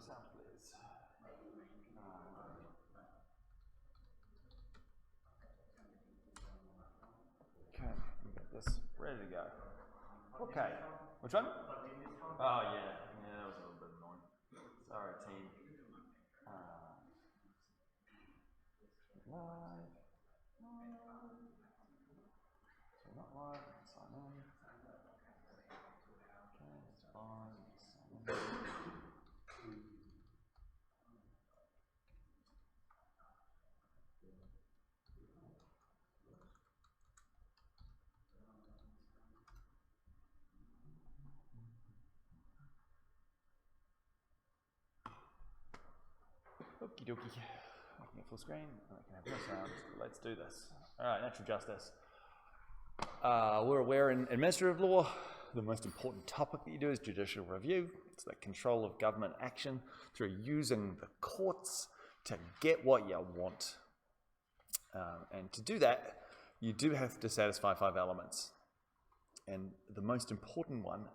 sound, please. Okay, we got this ready to go. Okay, which one? Oh yeah, that was a little bit annoying. Sorry, team. Live. So not live. Sign in. Okay, it's fine. Sign in. Okie dokie. I can get full screen. I can have no sound. Let's do this. All right, natural justice. We're aware in administrative law, the most important topic that you do is judicial review. It's the control of government action through using the courts to get what you want. And to do that, you do have to satisfy 5 elements. And the most important one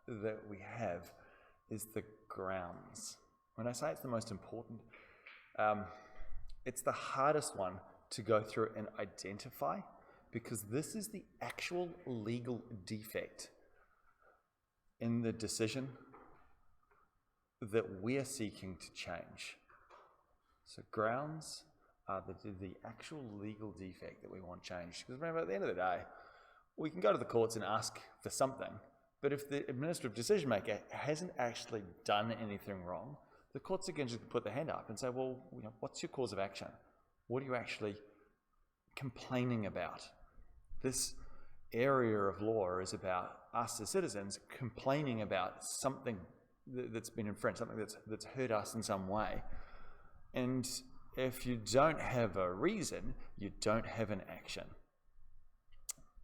that we have is the grounds. When I say it's the most important, it's the hardest one to go through and identify, because this is the actual legal defect in the decision that we're seeking to change. So grounds are the actual legal defect that we want changed. Because remember, at the end of the day, we can go to the courts and ask for something, but if the administrative decision maker hasn't actually done anything wrong, the courts again just put their hand up and say, well, what's your cause of action? What are you actually complaining about? This area of law is about us as citizens complaining about something that's been infringed, something that's hurt us in some way. And if you don't have a reason, you don't have an action.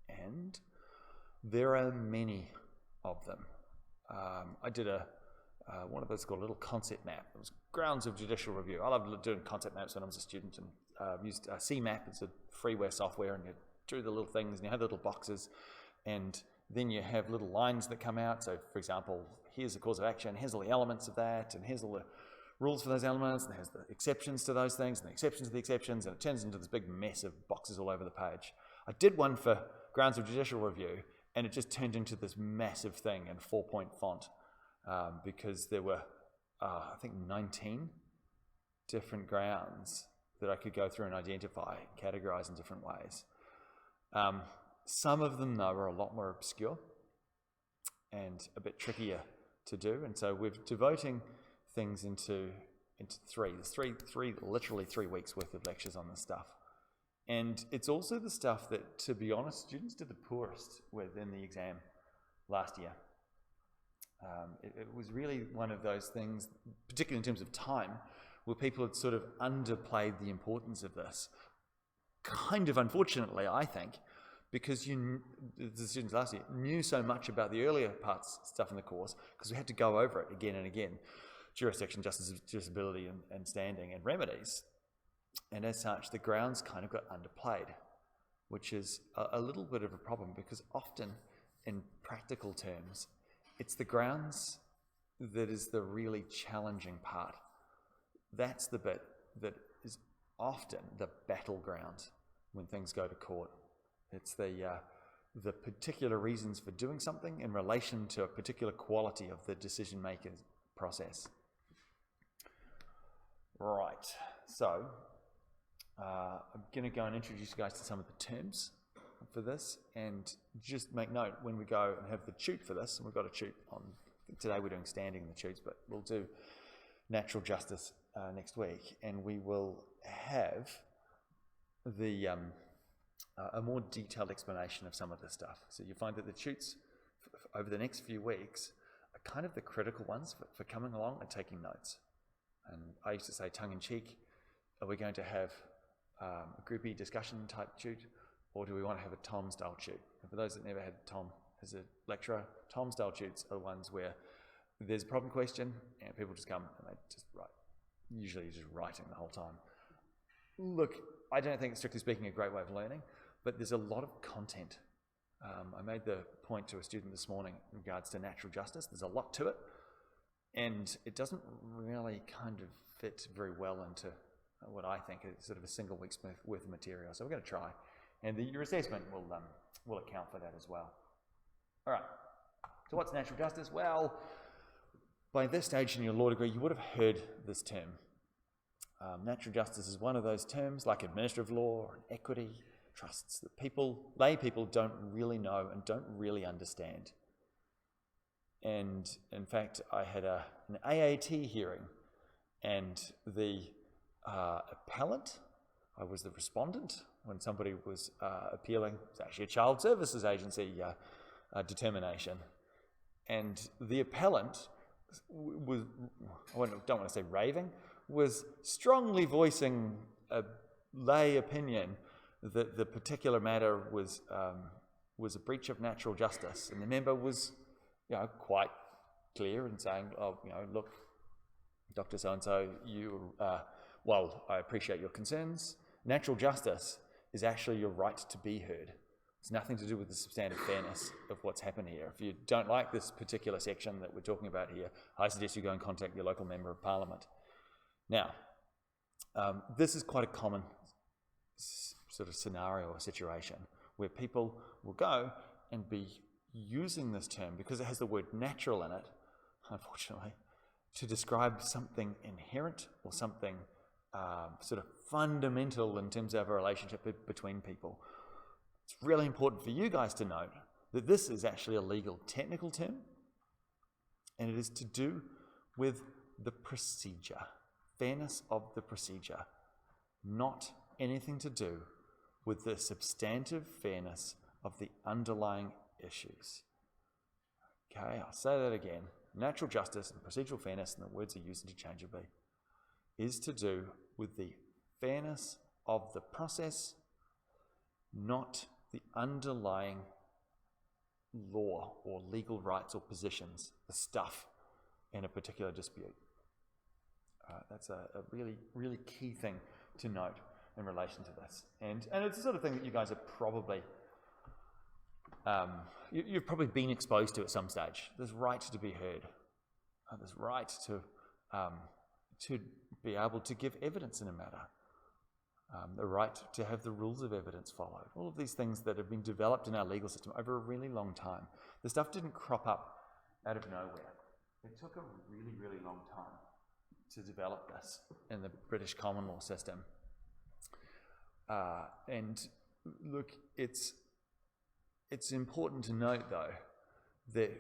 And there are many of them. I did one of those called a little concept map. It was grounds of judicial review. I loved doing concept maps when I was a student, and used CMap. It's a freeware software, and you drew the little things, and you have little boxes, and then you have little lines that come out. So, for example, here's the cause of action, here's all the elements of that, and here's all the rules for those elements, and there's the exceptions to those things, and the exceptions to the exceptions, and it turns into this big mess of boxes all over the page. I did one for grounds of judicial review, and it just turned into this massive thing in 4-point font, because there were, I think, 19 different grounds that I could go through and identify, categorize in different ways. Some of them, though, are a lot more obscure and a bit trickier to do, and so we're devoting things into 3. There's literally 3 weeks worth of lectures on this stuff. And it's also the stuff that, to be honest, students did the poorest within the exam last year. It was really one of those things, particularly in terms of time, where people had sort of underplayed the importance of this. Kind of unfortunately, I think, because the students last year knew so much about the earlier parts stuff in the course, because we had to go over it again and again. Jurisdiction, justice, justiciability, and standing, and remedies. And as such, the grounds kind of got underplayed, which is a little bit of a problem, because often, in practical terms, it's the grounds that is the really challenging part. That's the bit that is often the battleground when things go to court. It's the particular reasons for doing something in relation to a particular quality of the decision-making process. Right, so I'm going to go and introduce you guys to some of the terms for this, and just make note when we go and have the tute for this, and we've got a tute on, today we're doing standing in the tutes, but we'll do natural justice next week, and we will have the a more detailed explanation of some of this stuff. So you find that the tutes over the next few weeks are kind of the critical ones for coming along and taking notes. And I used to say tongue-in-cheek, are we going to have a groupie discussion type tute, or do we want to have a Tom-style tute? And for those that never had Tom as a lecturer, Tom-style tutes are ones where there's a problem question and people just come and they just write, usually just writing the whole time. Look, I don't think, strictly speaking, a great way of learning, but there's a lot of content. I made the point to a student this morning in regards to natural justice. There's a lot to it, And it doesn't really kind of fit very well into what I think is sort of a single week's worth of material. So we're going to try. And your assessment will account for that as well. All right. So what's natural justice? Well, by this stage in your law degree, you would have heard this term. Natural justice is one of those terms, like administrative law and equity, trusts, that lay people don't really know and don't really understand. And in fact, I had an AAT hearing, and the appellant, I was the respondent when somebody was appealing. It's actually a child services agency determination. And the appellant was, I don't want to say raving, was strongly voicing a lay opinion that the particular matter was a breach of natural justice. And the member was, quite clear in saying, look, Dr. So-and-so, while I appreciate your concerns, natural justice is actually your right to be heard. It's nothing to do with the substantive fairness of what's happened here. If you don't like this particular section that we're talking about here, I suggest you go and contact your local member of parliament. Now, this is quite a common sort of scenario or situation where people will go and be using this term because it has the word natural in it, unfortunately, to describe something inherent or something sort of fundamental in terms of a relationship between people. It's really important for you guys to note that this is actually a legal technical term, and it is to do with the procedure, fairness of the procedure, not anything to do with the substantive fairness of the underlying issues. Okay, I'll say that again. Natural justice and procedural fairness, and the words are used interchangeably, is to do with the fairness of the process, not the underlying law or legal rights or positions, the stuff in a particular dispute. That's a really, really key thing to note in relation to this. And it's the sort of thing that you guys are probably, you've probably been exposed to at some stage. This right to be heard, this right to be able to give evidence in a matter, the right to have the rules of evidence followed. All of these things that have been developed in our legal system over a really long time. The stuff didn't crop up out of nowhere. It took a really, really long time to develop this in the British common law system. And look, it's important to note, though, that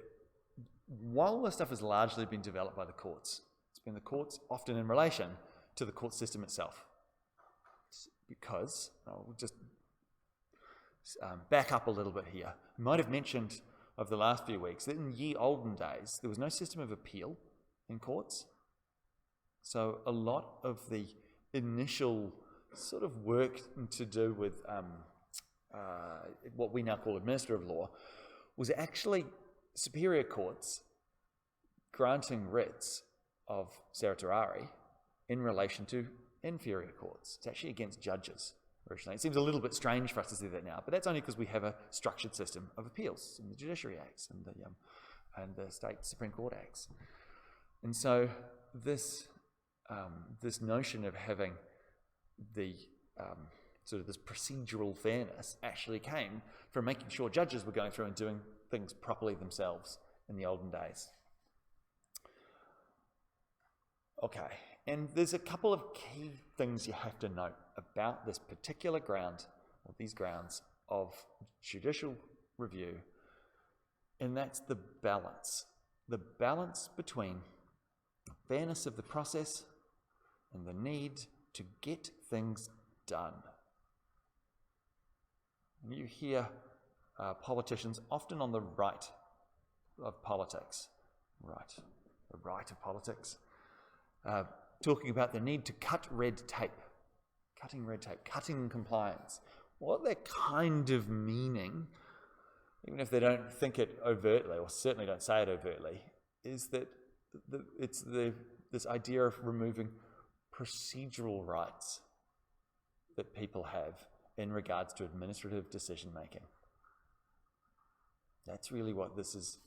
while this stuff has largely been developed by the courts, it's been the courts often in relation to the court system itself. Because, I'll just back up a little bit here. I might have mentioned over the last few weeks that in ye olden days, there was no system of appeal in courts. So a lot of the initial sort of work to do with what we now call administrative law was actually superior courts granting writs of certiorari in relation to inferior courts. It's actually against judges originally. It seems a little bit strange for us to see that now, but that's only because we have a structured system of appeals in the Judiciary Acts and the State Supreme Court Acts. And so this notion of having the sort of this procedural fairness actually came from making sure judges were going through and doing things properly themselves in the olden days. Okay, and there's a couple of key things you have to note about this particular ground, or these grounds of judicial review, and that's the balance between the fairness of the process and the need to get things done. And you hear politicians often on the right of politics, the right of politics, talking about the need to cut red tape, cutting compliance. What they're kind of meaning, even if they don't think it overtly, or certainly don't say it overtly, is that it's this idea of removing procedural rights that people have in regards to administrative decision making. That's really what this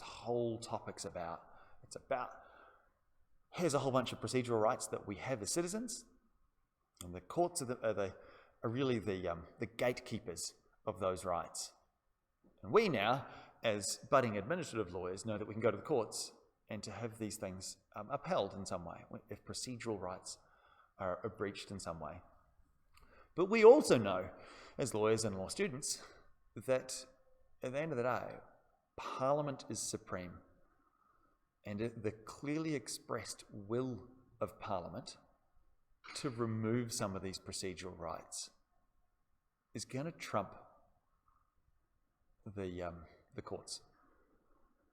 whole topic's about. It's about here's a whole bunch of procedural rights that we have as citizens, and the courts are really the gatekeepers of those rights. And we now, as budding administrative lawyers, know that we can go to the courts and to have these things upheld in some way, if procedural rights are breached in some way. But we also know, as lawyers and law students, that at the end of the day, Parliament is supreme, and the clearly expressed will of Parliament to remove some of these procedural rights is going to trump the courts.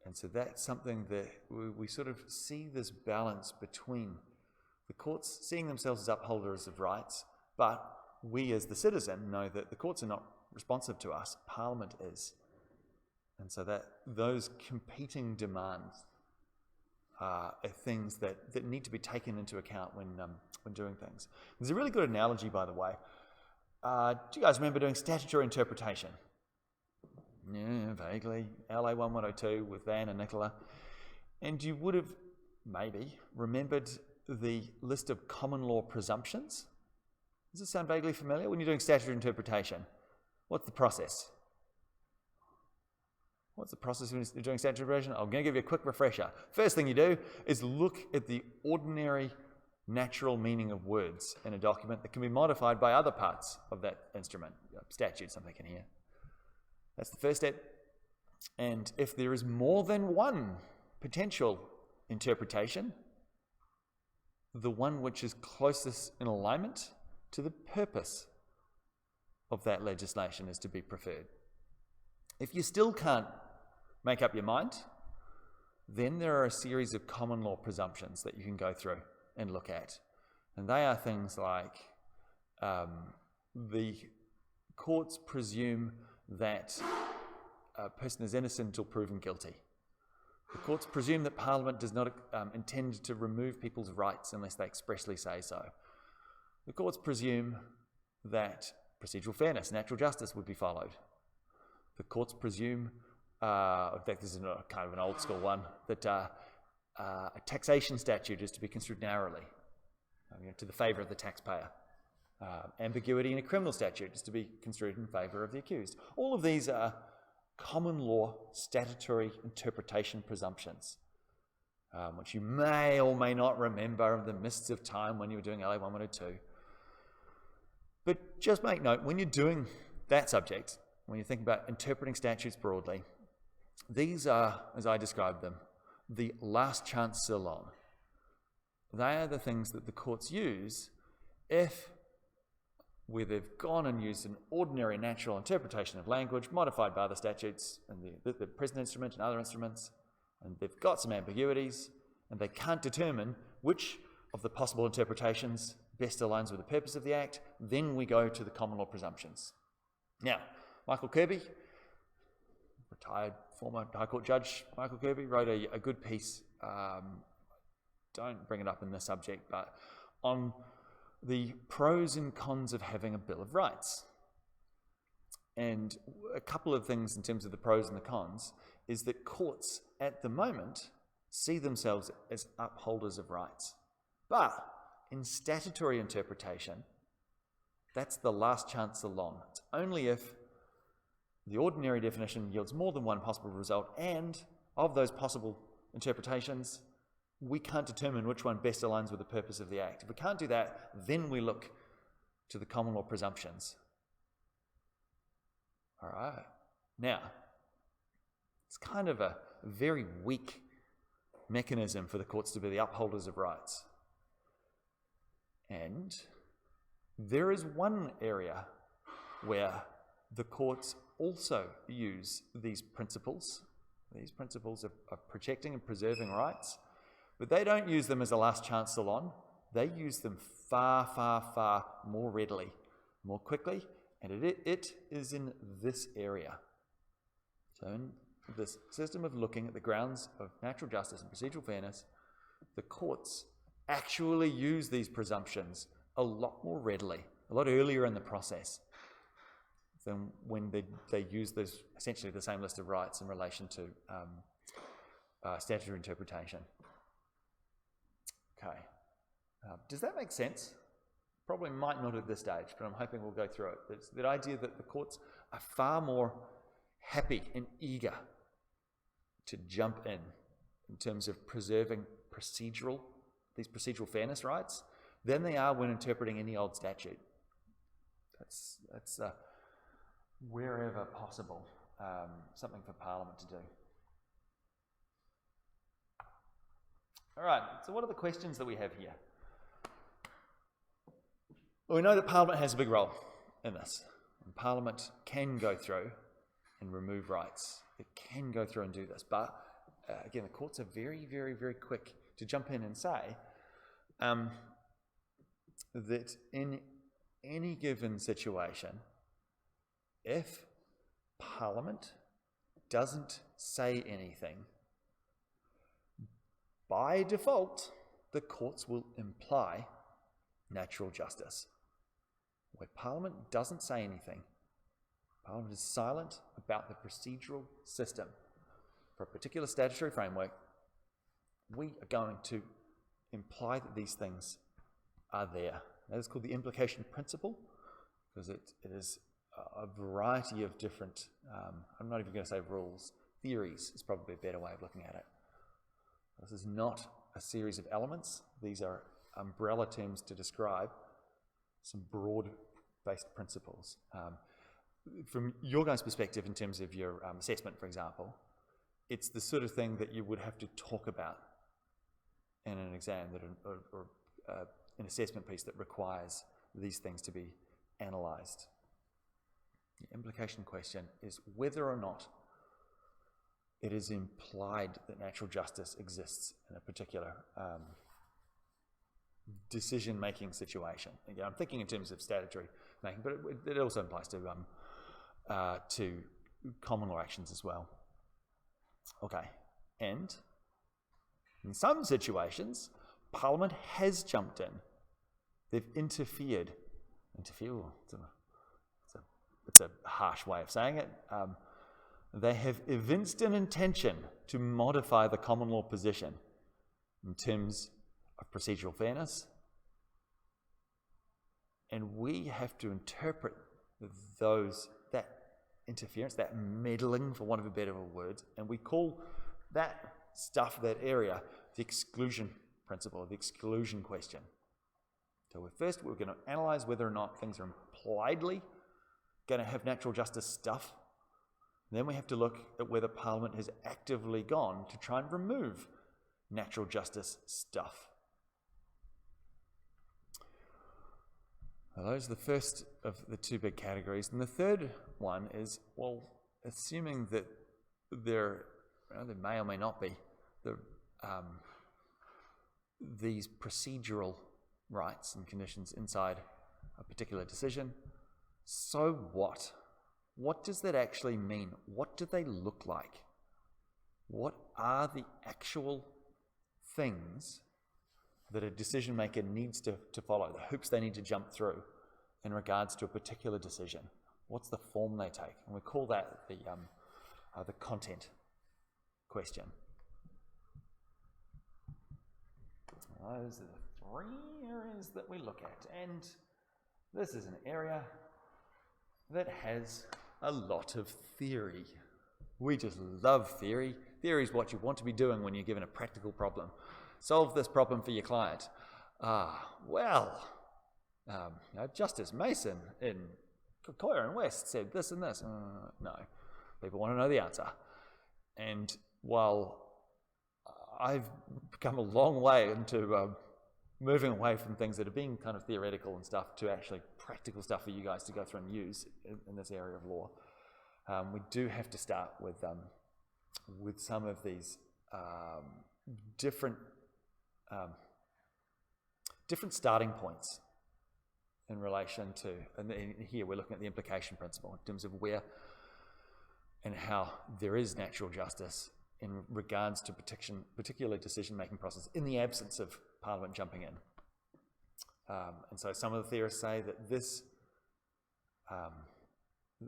And so that's something that we sort of see this balance between the courts seeing themselves as upholders of rights, but we as the citizen know that the courts are not responsive to us, Parliament is. And so that those competing demands are things that need to be taken into account when doing things. There's a really good analogy, by the way. Do you guys remember doing statutory interpretation? Yeah, vaguely. LA3006 with Van and Nicola. And you would have maybe remembered the list of common law presumptions. Does this sound vaguely familiar? When you're doing statutory interpretation, what's the process? What's the process when you're doing statutory interpretation? I'm going to give you a quick refresher. First thing you do is look at the ordinary natural meaning of words in a document that can be modified by other parts of that instrument, statute, something in here. That's the first step. And if there is more than one potential interpretation, the one which is closest in alignment to the purpose of that legislation is to be preferred. If you still can't make up your mind, then there are a series of common law presumptions that you can go through and look at. And they are things like the courts presume that a person is innocent until proven guilty. The courts presume that Parliament does not intend to remove people's rights unless they expressly say so. The courts presume that procedural fairness, natural justice would be followed. The courts presume, in fact this is kind of an old school one, that a taxation statute is to be construed narrowly, to the favour of the taxpayer. Ambiguity in a criminal statute is to be construed in favour of the accused. All of these are common law statutory interpretation presumptions, which you may or may not remember in the mists of time when you were doing LA3002. But just make note, when you're doing that subject, when you think about interpreting statutes broadly, these are, as I described them, the last chance salon. They are the things that the courts use if, where they've gone and used an ordinary natural interpretation of language modified by other statutes and the present instrument and other instruments, and they've got some ambiguities and they can't determine which of the possible interpretations best aligns with the purpose of the Act, then we go to the common law presumptions. Now, Michael Kirby, retired former High Court Judge Michael Kirby, wrote a good piece, don't bring it up in this subject, but on the pros and cons of having a Bill of Rights. And a couple of things in terms of the pros and the cons is that courts at the moment see themselves as upholders of rights. But in statutory interpretation, that's the last chance salon. It's only if the ordinary definition yields more than one possible result, and of those possible interpretations, we can't determine which one best aligns with the purpose of the Act. If we can't do that, then we look to the common law presumptions. All right. Now, it's kind of a very weak mechanism for the courts to be the upholders of rights. And there is one area where the courts also use these principles of protecting and preserving rights, but they don't use them as a last chance salon. They use them far, far, far more readily, more quickly, and it is in this area. So in this system of looking at the grounds of natural justice and procedural fairness, the courts actually use these presumptions a lot more readily, a lot earlier in the process than when they use those, essentially the same list of rights in relation to statutory interpretation. Okay. Does that make sense? Probably might not at this stage, but I'm hoping we'll go through it. It's the idea that the courts are far more happy and eager to jump in terms of preserving these procedural fairness rights than they are when interpreting any old statute. That's wherever possible, something for Parliament to do. All right, so what are the questions that we have here? Well, we know that Parliament has a big role in this. And Parliament can go through and remove rights. It can go through and do this. But again, the courts are very, very, very quick to jump in and say that in any given situation, if Parliament doesn't say anything, by default, the courts will imply natural justice. Where Parliament doesn't say anything, Parliament is silent about the procedural system for a particular statutory framework, we are going to imply that these things are there. That is called the implication principle, because it is a variety of different, I'm not even going to say rules, theories is probably a better way of looking at it. This is not a series of elements. These are umbrella terms to describe some broad-based principles. From your guys' perspective, in terms of your assessment, for example, it's the sort of thing that you would have to talk about in an exam or an assessment piece that requires these things to be analysed. The implication question is whether or not it is implied that natural justice exists in a particular decision-making situation. Again, I'm thinking in terms of statutory making, but it also applies to common law actions as well. Okay, and in some situations, Parliament has jumped in. They've interfered. Interfere, it's a harsh way of saying it. They have evinced an intention to modify the common law position in terms of procedural fairness, and we have to interpret that interference, that meddling, for want of a better word, and we call that stuff, that area, the exclusion principle, the exclusion question. So we're going to analyse whether or not things are impliedly going to have natural justice stuff. Then we have to look at whether Parliament has actively gone to try and remove natural justice stuff. Well, those are the first of the two big categories. And the third one is, well, assuming that there may or may not be these procedural rights and conditions inside a particular decision, so what? What does that actually mean? What do they look like? What are the actual things that a decision maker needs to follow, the hoops they need to jump through in regards to a particular decision? What's the form they take? And we call that the content question. Those are the three areas that we look at, and this is an area that has a lot of theory. We just love theory. Theory is what you want to be doing when you're given a practical problem. Solve this problem for your client. Justice Mason in Coyer and West said this and this. No, people want to know the answer. And while I've come a long way into moving away from things that are being kind of theoretical and stuff to actually practical stuff for you guys to go through and use in this area of law, we do have to start with some of these different starting points in relation to, and here we're looking at the implication principle in terms of where and how there is natural justice in regards to particular decision-making process in the absence of Parliament jumping in. And so some of the theorists say that this,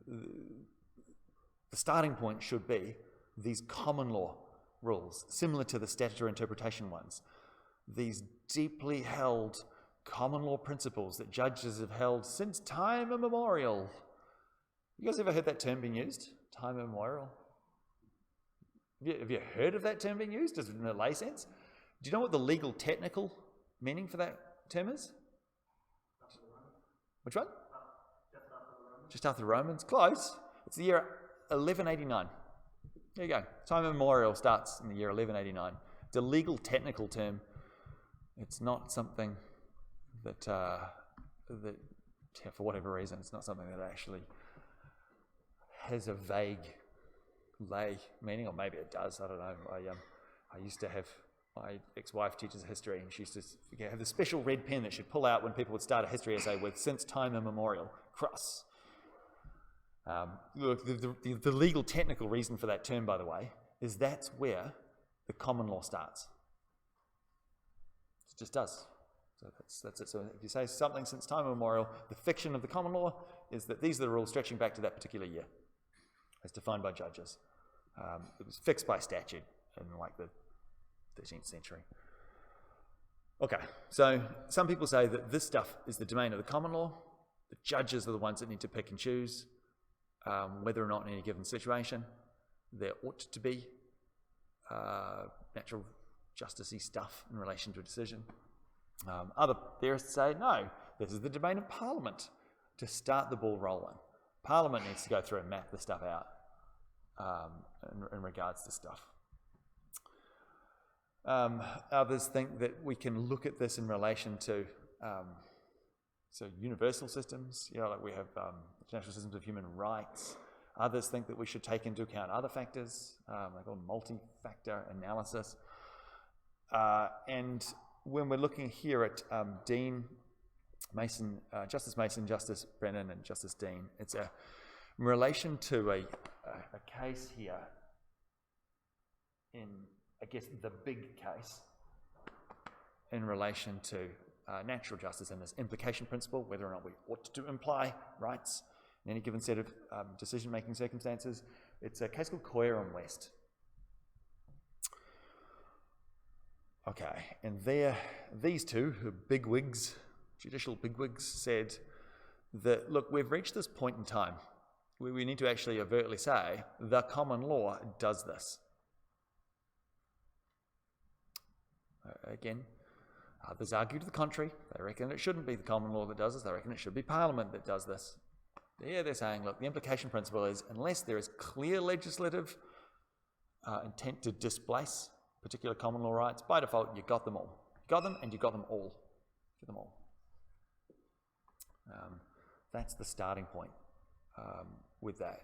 the starting point should be these common law rules, similar to the statutory interpretation ones, these deeply held common law principles that judges have held since time immemorial. You guys ever heard that term being used? Time immemorial? Have you heard of that term being used in a lay sense? Do you know what the legal technical meaning for that term is? Which one? Just after the Romans. Close. It's the year 1189. There you go. Time immemorial starts in the year 1189. It's a legal technical term. It's not something that for whatever reason, it's not something that actually has a vague lay meaning, or maybe it does. I don't know. I used to have, my ex-wife teaches history, and she used to have the special red pen that she'd pull out when people would start a history essay with "since time immemorial" cross. Look, the legal technical reason for that term, by the way, is that's where the common law starts. It just does. So that's it. So if you say something since time immemorial, the fiction of the common law is that these are the rules stretching back to that particular year, as defined by judges. It was fixed by statute in like the 13th century. Okay, so some people say that this stuff is the domain of the common law. The judges are the ones that need to pick and choose whether or not in any given situation there ought to be natural justice-y stuff in relation to a decision. Other theorists say, no, this is the domain of Parliament to start the ball rolling. Parliament needs to go through and map the stuff out in regards to stuff. Others think that we can look at this in relation to universal systems, like we have international systems of human rights. Others think that we should take into account other factors, they call multi-factor analysis. And when we're looking here at Dean, Mason, Justice Mason, Justice Brennan, and Justice Dean, it's in relation to a case here in, I guess, the big case in relation to natural justice and this implication principle, whether or not we ought to imply rights in any given set of decision-making circumstances. It's a case called Coyer and West. Okay, and these two, who are bigwigs, judicial bigwigs, said that, look, we've reached this point in time where we need to actually overtly say the common law does this. Again, others argue to the contrary. They reckon it shouldn't be the common law that does this. They reckon it should be Parliament that does this. Here they're saying, look, the implication principle is unless there is clear legislative intent to displace particular common law rights, by default, you got them all. You got them, and you got them all. Get them all. That's the starting point with that.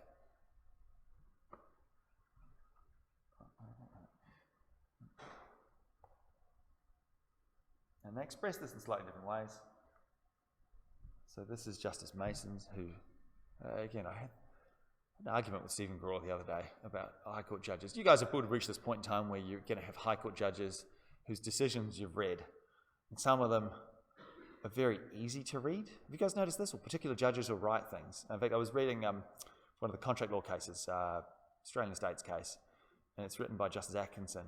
And they express this in slightly different ways. So this is Justice Mason's, who, again, I had an argument with Stephen Graw the other day about High Court judges. You guys have reached this point in time where you're going to have High Court judges whose decisions you've read. And some of them are very easy to read. Have you guys noticed this? Or particular judges will write things. In fact, I was reading one of the contract law cases, Australian Estates case, and it's written by Justice Atkinson.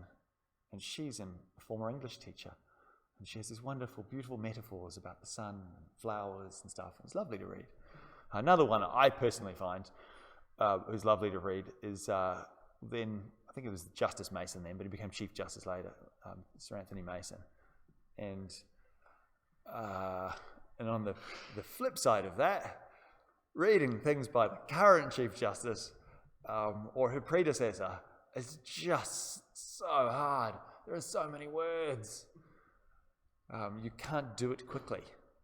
And she's a former English teacher. And she has these wonderful, beautiful metaphors about the sun and flowers and stuff. It's lovely to read. Another one I personally find who's lovely to read is then, I think it was Justice Mason then, but he became Chief Justice later, Sir Anthony Mason. And on the flip side of that, reading things by the current Chief Justice or her predecessor is just so hard. There are so many words. You can't do it quickly.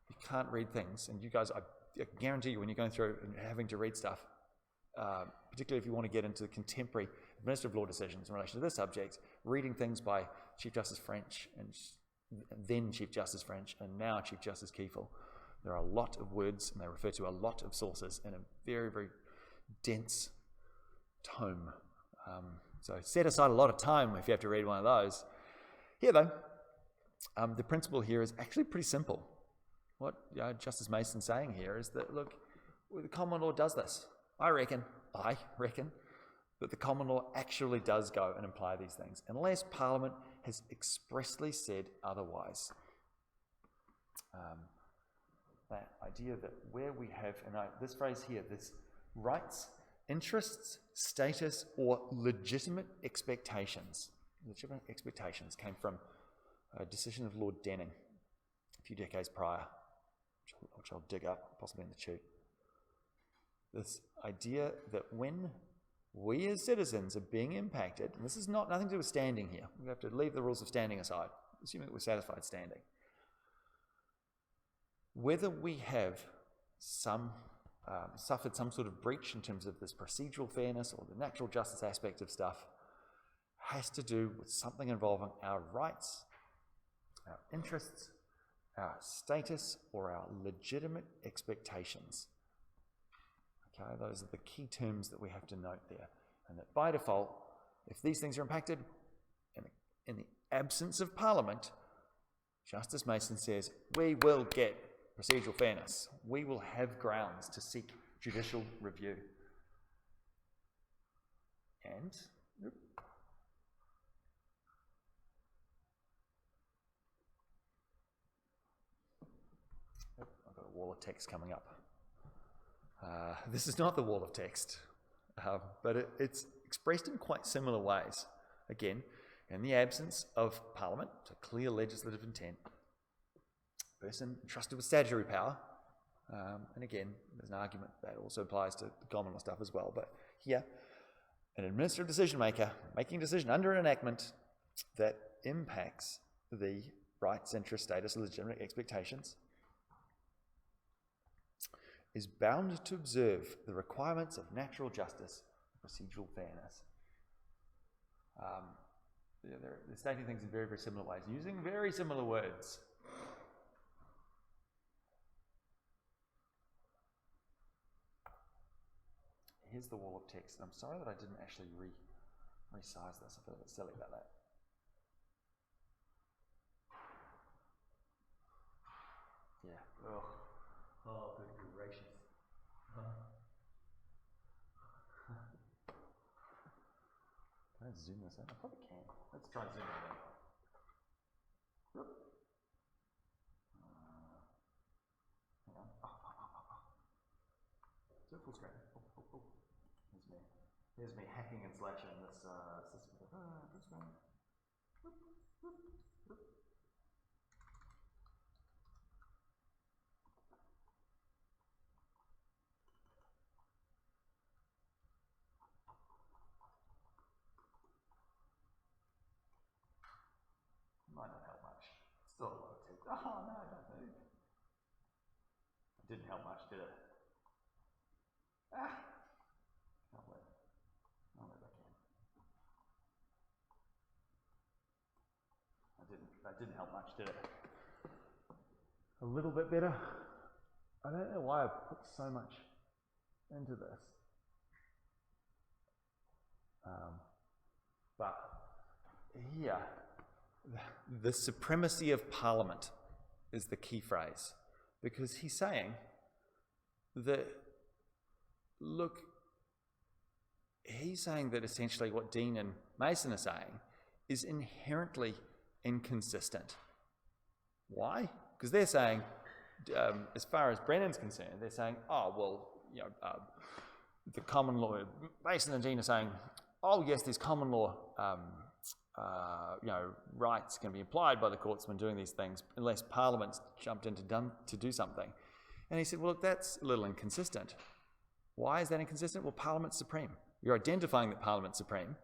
You can't read things. And you guys, I guarantee you, when you're going through and having to read stuff, particularly if you want to get into contemporary administrative law decisions in relation to this subject, reading things by Chief Justice French and then Chief Justice French and now Chief Justice Kiefel, there are a lot of words and they refer to a lot of sources in a very, very dense tome. So set aside a lot of time if you have to read one of those. Here though, the principle here is actually pretty simple. What Justice Mason's saying here is that, look, the common law does this. I reckon that the common law actually does go and imply these things. Unless Parliament has expressly said otherwise. That idea that where we have, and this phrase here, this rights, interests, status, or legitimate expectations. Legitimate expectations came from a decision of Lord Denning a few decades prior, which I'll dig up, possibly in the tube. This idea that when we as citizens are being impacted, and this is nothing to do with standing here, we have to leave the rules of standing aside, assuming that we're satisfied standing. Whether we have suffered some sort of breach in terms of this procedural fairness or the natural justice aspect of stuff has to do with something involving our rights, our interests, our status, or our legitimate expectations. Okay, those are the key terms that we have to note there. And that by default, if these things are impacted, in the absence of Parliament, Justice Mason says, we will get procedural fairness. We will have grounds to seek judicial review. And I've got a wall of text coming up. This is not the wall of text, but it's expressed in quite similar ways. Again, in the absence of Parliament, so clear legislative intent, person entrusted with statutory power, and again, there's an argument that also applies to the common law stuff as well, but here, an administrative decision maker making a decision under an enactment that impacts the rights, interest, status, legitimate expectations is bound to observe the requirements of natural justice and procedural fairness. They're stating things in very, very similar ways, using very similar words. Here's the wall of text. I'm sorry that I didn't actually resize this. I feel a bit silly about that. Yeah. Oh, good gracious. Can I zoom this in? I probably can. Let's try zooming it in. Hang on. Do it full screen. Here's me hacking and slashing this system. Full screen. Might not help much. Still a lot of text. Oh no, don't move. It didn't help much, did it? Can't wait. I'll move I can. That didn't help much, did it? A little bit better. I don't know why I put so much into this. But here, the supremacy of Parliament is the key phrase, because he's saying that, look, he's saying that essentially what Dean and Mason are saying is inherently inconsistent. Why? Because they're saying, as far as Brennan's concerned, they're saying, oh, well, the common law, Mason and Dean are saying, oh, yes, there's common law rights can be applied by the courts when doing these things unless Parliament's jumped in to do something. And he said, well, look, that's a little inconsistent. Why is that inconsistent? Well, Parliament's supreme. You're identifying that Parliament's supreme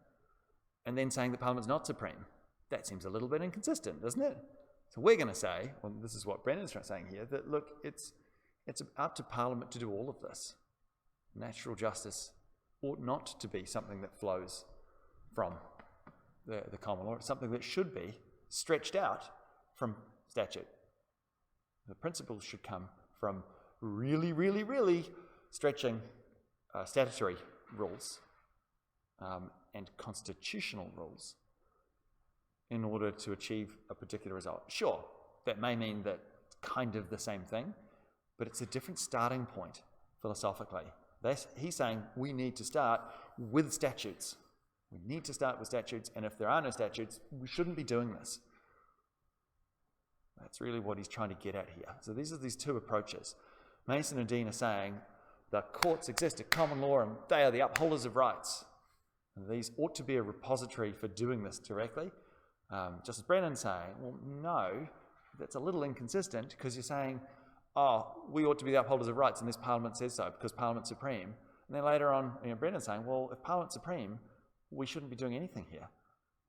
and then saying that Parliament's not supreme. That seems a little bit inconsistent, doesn't it? So we're going to say, well, this is what Brennan's saying here, that look, it's up to Parliament to do all of this. Natural justice ought not to be something that flows from the common law. It's something that should be stretched out from statute. The principles should come from really, really, really stretching statutory rules and constitutional rules in order to achieve a particular result. Sure, that may mean that it's kind of the same thing, but it's a different starting point philosophically. He's saying we need to start with statutes, We need to start with statutes, and if there are no statutes, we shouldn't be doing this. That's really what he's trying to get at here. So these are these two approaches. Mason and Dean are saying the courts exist at common law and they are the upholders of rights. And these ought to be a repository for doing this directly. Justice Brennan's saying, well, no, that's a little inconsistent because you're saying, oh, we ought to be the upholders of rights and this Parliament says so because Parliament's supreme. And then later on, Brennan's saying, well, if Parliament's supreme, we shouldn't be doing anything here.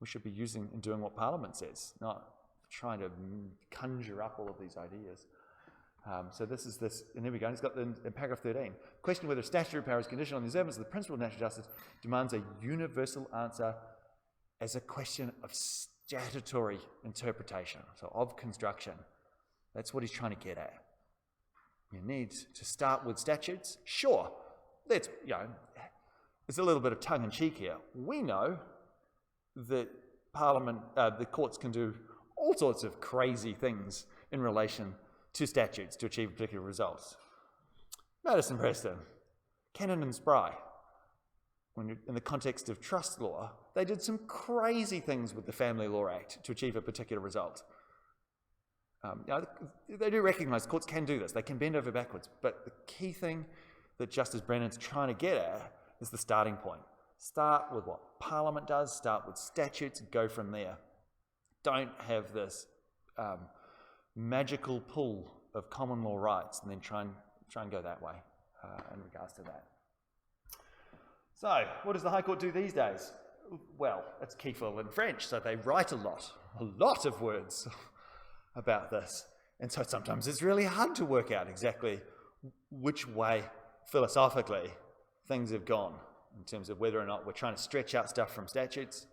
We should be using and doing what Parliament says, not trying to conjure up all of these ideas. So this is this, and here we go. He's got in paragraph 13. Question whether statutory power is conditional on the observance of the principle of natural justice demands a universal answer as a question of statutory interpretation, so of construction. That's what he's trying to get at. You need to start with statutes. Sure, there's a little bit of tongue-in-cheek here. We know that Parliament, the courts can do all sorts of crazy things in relation to statutes to achieve particular results. Madison Preston, Cannon and Spry, when in the context of trust law, they did some crazy things with the Family Law Act to achieve a particular result. They do recognise courts can do this. They can bend over backwards. But the key thing that Justice Brennan's trying to get at is the starting point. Start with what Parliament does, start with statutes, and go from there. Don't have this magical pull of common law rights and then try and go that way in regards to that. So, what does the High Court do these days? Well, it's Kiefel in French, so they write a lot of words about this. And so sometimes it's really hard to work out exactly which way philosophically things have gone in terms of whether or not we're trying to stretch out stuff from statutes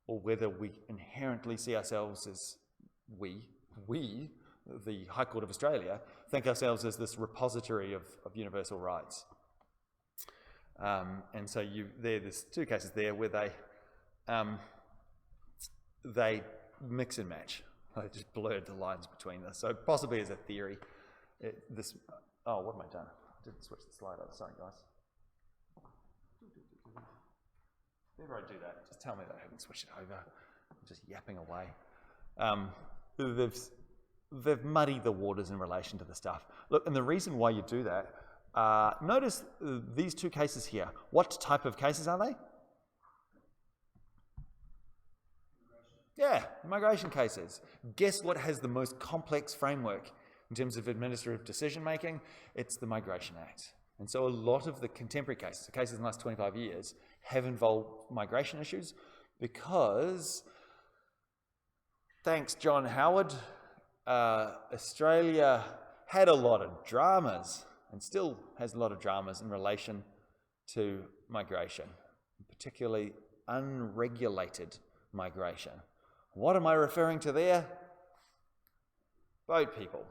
or whether we inherently see ourselves as we, the High Court of Australia, think ourselves as this repository of universal rights. And so there's two cases there where they mix and match. I just blurred the lines between this. So possibly as a theory, what have I done? I didn't switch the slide over. Sorry, guys. Whenever I do that, just tell me that I haven't switched it over. I'm just yapping away. They've muddied the waters in relation to the stuff. Look, and the reason why you do that, notice these two cases here. What type of cases are they? Yeah, migration cases. Guess what has the most complex framework in terms of administrative decision making? It's the Migration Act. And so a lot of the contemporary cases, the cases in the last 25 years, have involved migration issues because, thanks John Howard, Australia had a lot of dramas and still has a lot of dramas in relation to migration, particularly unregulated migration. What am I referring to there? Boat people.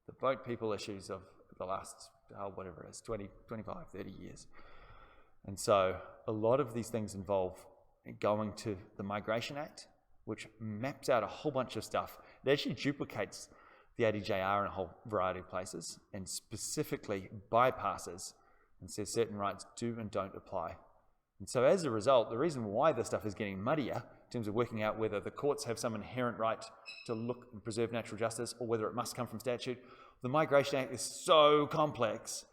The boat people issues of the last, whatever it is, 20, 25, 30 years. And so a lot of these things involve going to the Migration Act, which maps out a whole bunch of stuff. It actually duplicates the ADJR in a whole variety of places and specifically bypasses and says certain rights do and don't apply. And so as a result, the reason why this stuff is getting muddier in terms of working out whether the courts have some inherent right to look and preserve natural justice or whether it must come from statute, the Migration Act is so complex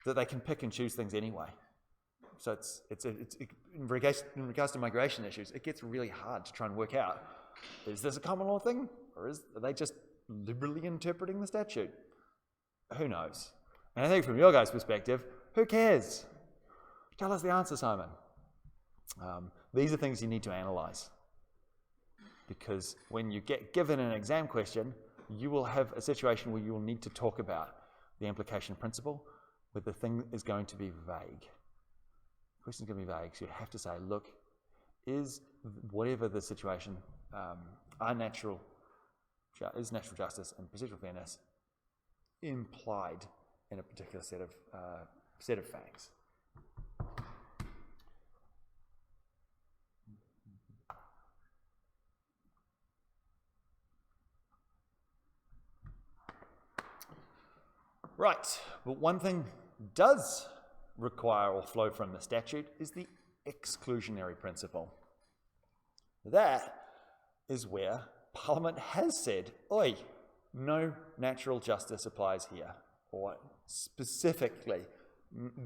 that they can pick and choose things anyway. So in regards to migration issues, it gets really hard to try and work out, is this a common law thing or are they just liberally interpreting the statute? Who knows? And I think from your guys' perspective, who cares? Tell us the answer, Simon. These are things you need to analyse, because when you get given an exam question, you will have a situation where you will need to talk about the implication principle, where the thing is going to be vague. The question is going to be vague, so you have to say, look, is whatever the situation, is natural justice and procedural fairness implied in a particular set of facts? Right, but one thing does require or flow from the statute is the exclusionary principle. That is where Parliament has said, oi, no natural justice applies here, or specifically,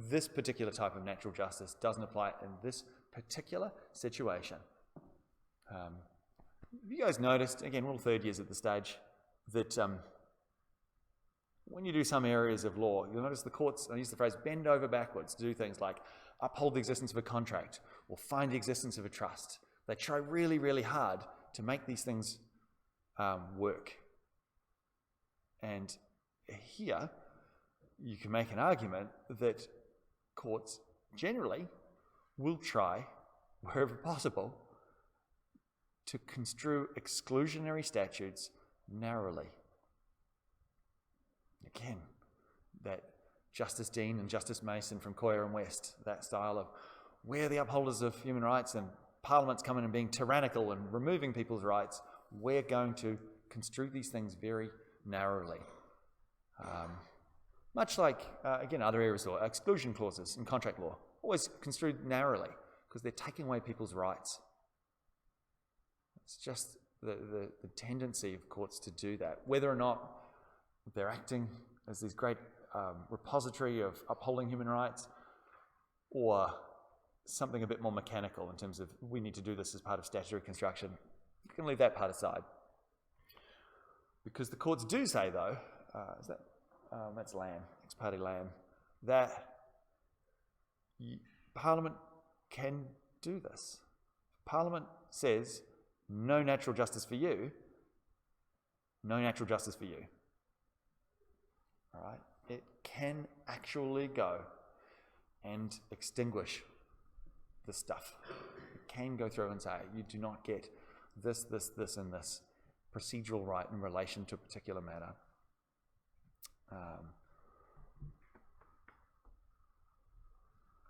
this particular type of natural justice doesn't apply in this particular situation. Have you guys noticed, again, we're all third years at this stage, that when you do some areas of law, you'll notice the courts, I use the phrase, bend over backwards to do things like uphold the existence of a contract or find the existence of a trust. They try really, really hard to make these things work. And here, you can make an argument that courts generally will try, wherever possible, to construe exclusionary statutes narrowly. Again, that Justice Dean and Justice Mason from Coyer and West, that style of we're the upholders of human rights and Parliament's coming and being tyrannical and removing people's rights, we're going to construe these things very narrowly. Much like, again, other areas of law, exclusion clauses in contract law, always construed narrowly because they're taking away people's rights. It's just the tendency of courts to do that. Whether or not they're acting as this great repository of upholding human rights or something a bit more mechanical in terms of we need to do this as part of statutory construction, you can leave that part aside. Because the courts do say, though, that's Lamb, ex-party Lamb, that Parliament can do this. Parliament says, no natural justice for you, no natural justice for you. All right? It can actually go and extinguish the stuff. It can go through and say, you do not get this, and this procedural right in relation to a particular matter.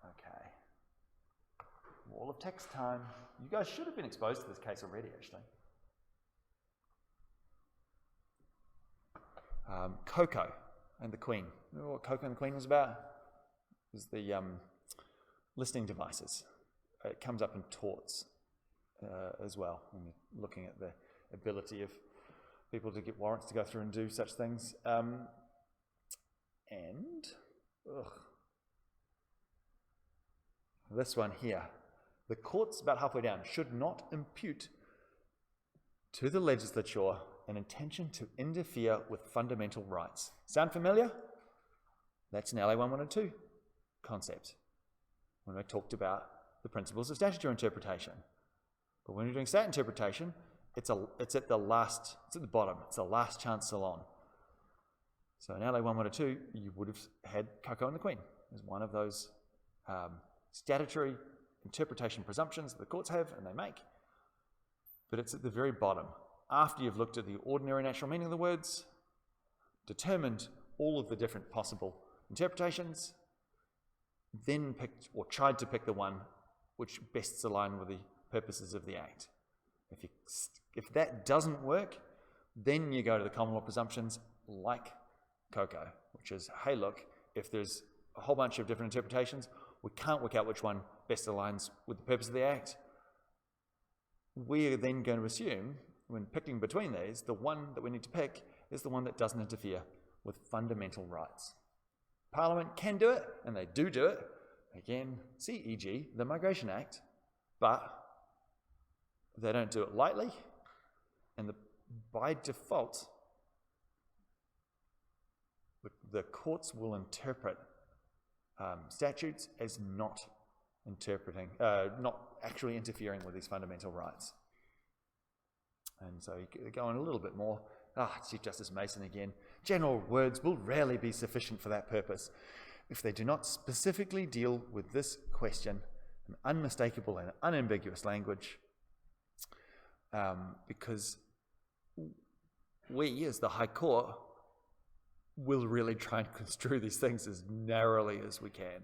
Okay. Wall of text time. You guys should have been exposed to this case already, actually. Coco and the Queen. Remember what Coco and the Queen was about? It was the listening devices. It comes up in torts as well, when you're looking at the ability of people to get warrants to go through and do such things. This one here. The courts, about halfway down, should not impute to the legislature an intention to interfere with fundamental rights. Sound familiar? That's an LA3006 concept when we talked about the principles of statutory interpretation. But when you're doing stat interpretation, it's at the bottom. It's the last chance salon. So in LA3006, you would have had Coco and the Queen as one of those statutory interpretation presumptions that the courts have and they make. But it's at the very bottom. After you've looked at the ordinary natural meaning of the words, determined all of the different possible interpretations, then picked or tried to pick the one which best aligns with the purposes of the Act. If that doesn't work, then you go to the common law presumptions like Coco, which is, hey, look, if there's a whole bunch of different interpretations, we can't work out which one best aligns with the purpose of the Act. We're then going to assume, when picking between these, the one that we need to pick is the one that doesn't interfere with fundamental rights. Parliament can do it, and they do it. Again, see, e.g., the Migration Act, but they don't do it lightly, and by default, the courts will interpret statutes as not actually interfering with these fundamental rights. And so you go on a little bit more. Chief Justice Mason again. General words will rarely be sufficient for that purpose if they do not specifically deal with this question in unmistakable and unambiguous language, because we, as the High Court, will really try and construe these things as narrowly as we can.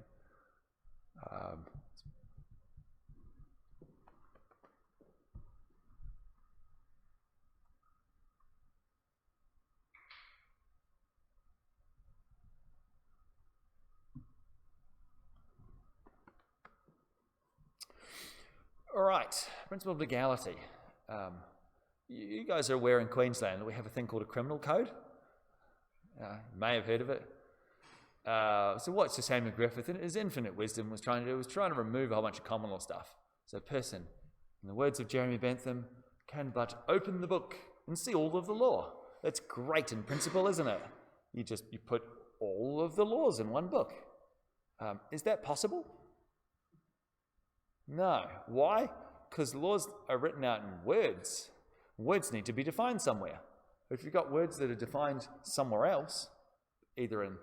All right, principle of legality. You guys are aware in Queensland that we have a thing called a criminal code. You may have heard of it. So what Sir Samuel Griffith, in his infinite wisdom, was trying to do was trying to remove a whole bunch of common law stuff. So a person, in the words of Jeremy Bentham, can but open the book and see all of the law. That's great in principle, isn't it? You put all of the laws in one book. Is that possible? No. Why? Because laws are written out in words. Words need to be defined somewhere. If you've got words that are defined somewhere else, either in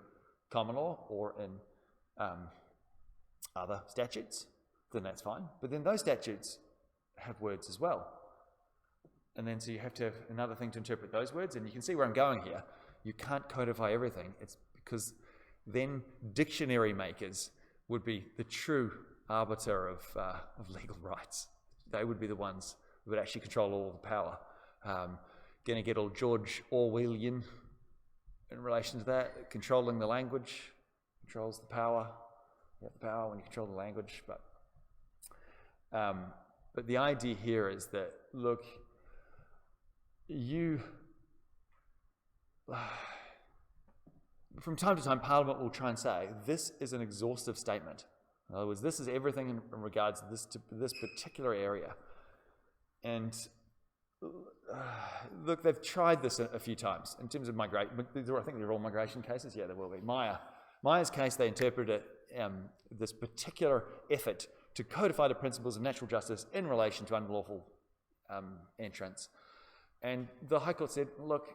common law or in other statutes, then that's fine. But then those statutes have words as well. And then so you have to have another thing to interpret those words, and you can see where I'm going here. You can't codify everything. It's because then dictionary makers would be the true arbiter of legal rights. They would be the ones who would actually control all the power. Going to get all George Orwellian in relation to that. Controlling the language controls the power. You have the power when you control the language. But the idea here is that, look, from time to time, Parliament will try and say, this is an exhaustive statement. In other words, this is everything in regards to this particular area. And look, they've tried this a few times in terms of migration. I think they're all migration cases. Yeah, there will be. Maya's case, they interpreted this particular effort to codify the principles of natural justice in relation to unlawful entrance. And the High Court said, look,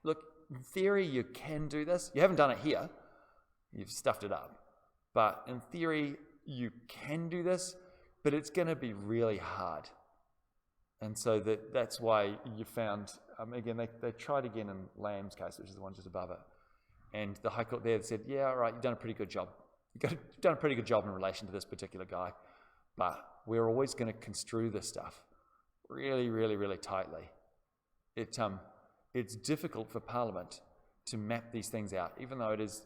in theory you can do this. You haven't done it here. You've stuffed it up. But in theory you can do this, but it's going to be really hard. And so that's why you found, again, they tried again in Lamb's case, which is the one just above it. And the High Court there said, yeah, all right, you've done a pretty good job. You've done a pretty good job in relation to this particular guy. But we're always going to construe this stuff really, really, really tightly. It's difficult for Parliament to map these things out, even though it is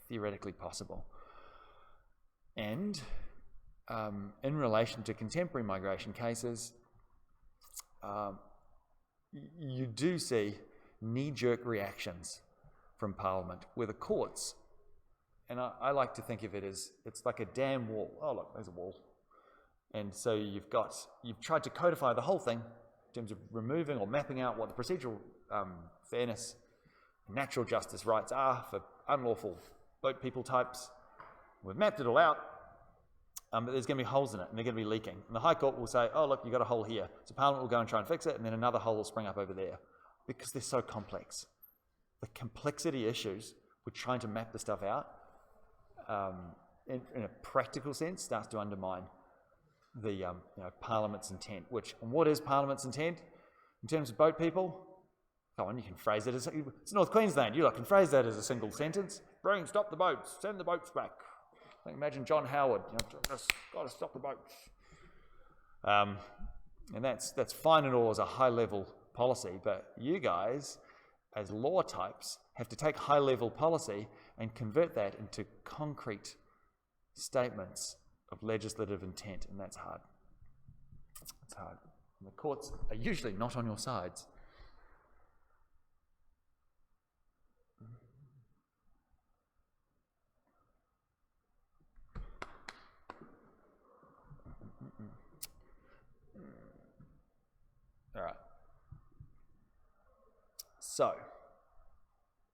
theoretically possible. And in relation to contemporary migration cases, you do see knee-jerk reactions from Parliament where the courts, and I like to think of it as, it's like a damn wall. Oh look, there's a wall. And so you've tried to codify the whole thing in terms of removing or mapping out what the procedural fairness and natural justice rights are for unlawful boat people types. We've mapped it all out, but there's going to be holes in it, and they're going to be leaking. And the High Court will say, oh, look, you've got a hole here. So Parliament will go and try and fix it, and then another hole will spring up over there, because they're so complex. The complexity issues with trying to map the stuff out, in a practical sense, starts to undermine the Parliament's intent. And what is Parliament's intent in terms of boat people? Come on, you can phrase it as, it's North Queensland, you can phrase that as a single sentence. Stop the boats, send the boats back. Imagine John Howard, just got to stop the boats. And that's fine and all as a high-level policy, but you guys, as law types, have to take high-level policy and convert that into concrete statements of legislative intent, and that's hard. It's hard. And the courts are usually not on your sides. All right. So,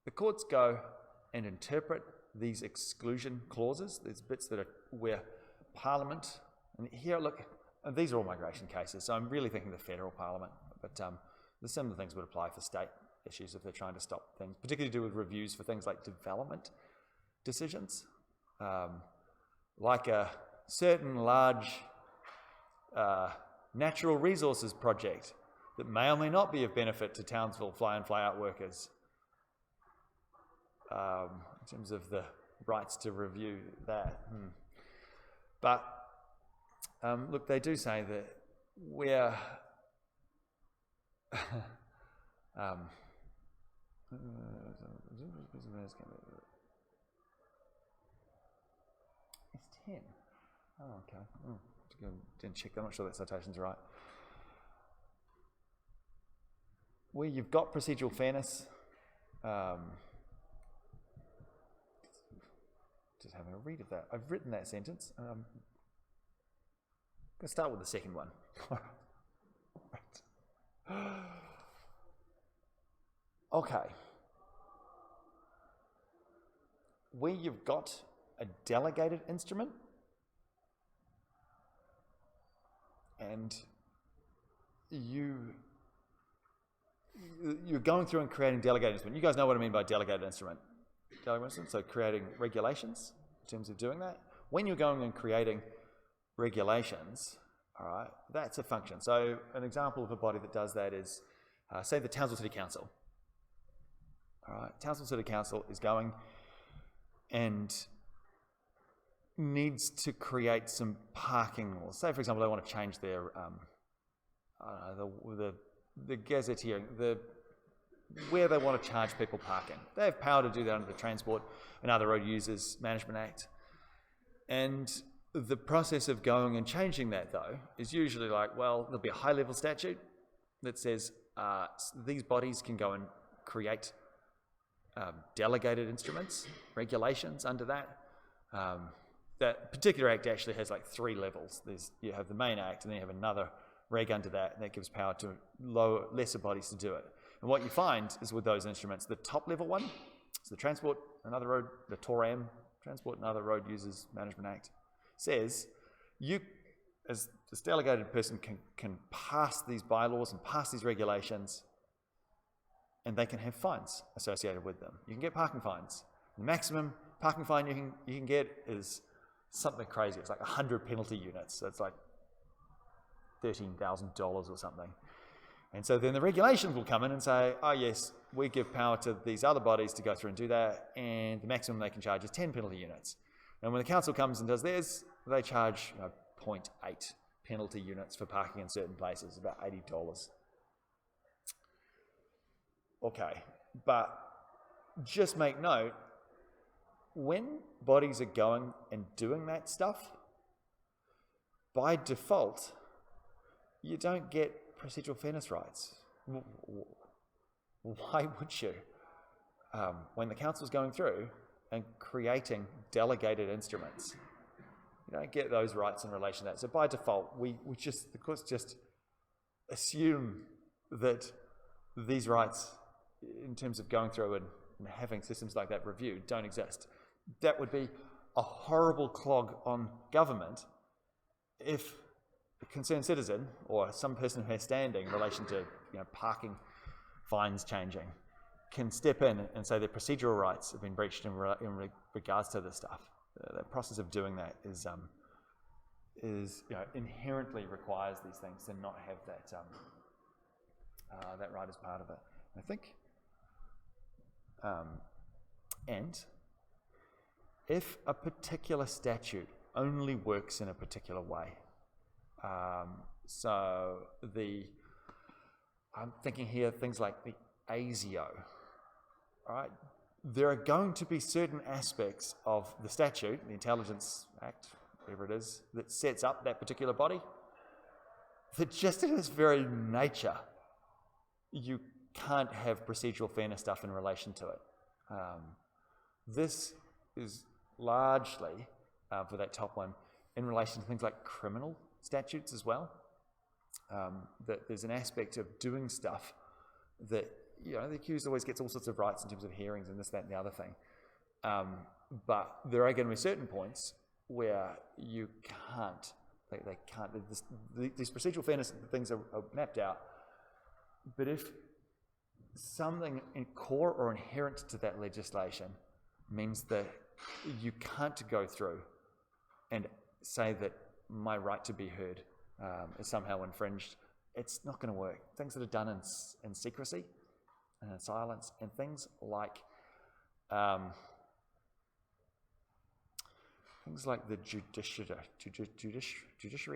the courts go and interpret these exclusion clauses, these bits that are where Parliament, and here, look, and these are all migration cases, so I'm really thinking the federal Parliament, but there's some of the things would apply for state issues if they're trying to stop things, particularly to do with reviews for things like development decisions, like a certain large natural resources project that may or may not be of benefit to Townsville fly-in, fly-out workers, in terms of the rights to review that. But look, they do say that we're it's 10. Oh, okay. Didn't check. I'm not sure that citation's right. where you've got procedural fairness, just having a read of that. I've written that sentence. I'm going to start with the second one. Okay. Where you've got a delegated instrument and you're going through and creating delegated instrument. You guys know what I mean by delegated instrument. Delegated instrument, so creating regulations in terms of doing that. When you're going and creating regulations, all right, that's a function. So an example of a body that does that is, say, the Townsville City Council. All right, Townsville City Council is going and needs to create some parking laws. Say, for example, they want to change their the gazetteering, where they want to charge people parking. They have power to do that under the Transport and Other Road Users Management Act. And the process of going and changing that, though, is usually like, well, there'll be a high-level statute that says these bodies can go and create delegated instruments, regulations under that. That particular act actually has like 3 levels. You have the main act, and then you have another reg under that, and that gives power to lesser bodies to do it. And what you find is with those instruments, the top level one, so the Transport and Other Road, the TORAM, Transport and Other Road Users Management Act, says you, as this delegated person, can pass these bylaws and pass these regulations, and they can have fines associated with them. You can get parking fines. The maximum parking fine you can get is something crazy. It's like 100 penalty units. So it's like $13,000 or something. And so then the regulations will come in and say, oh yes, we give power to these other bodies to go through and do that, and the maximum they can charge is 10 penalty units. And when the council comes and does theirs, they charge 0.8 penalty units for parking in certain places, about $80. Okay, but just make note, when bodies are going and doing that stuff, by default, you don't get procedural fairness rights. Why would you? When the council's going through and creating delegated instruments, you don't get those rights in relation to that. So by default, the courts just assume that these rights, in terms of going through and having systems like that reviewed, don't exist. That would be a horrible clog on government if a concerned citizen or some person who has standing in relation to parking fines changing can step in and say their procedural rights have been breached in regards to this stuff. The process of doing that is inherently requires these things to not have that right as part of it. I think, and if a particular statute only works in a particular way, so I'm thinking here things like the ASIO, right? There are going to be certain aspects of the statute, the Intelligence Act, whatever it is, that sets up that particular body, that just in its very nature, you can't have procedural fairness stuff in relation to it. This is largely, for that top one, in relation to things like criminal statutes as well. That there's an aspect of doing stuff that, the accused always gets all sorts of rights in terms of hearings and this, that, and the other thing. But there are going to be certain points where you can't, they can't, these procedural fairness things are mapped out. But if something in core or inherent to that legislation means that you can't go through and say that my right to be heard is somehow infringed, it's not going to work. Things that are done in secrecy and in silence, and things like the judiciary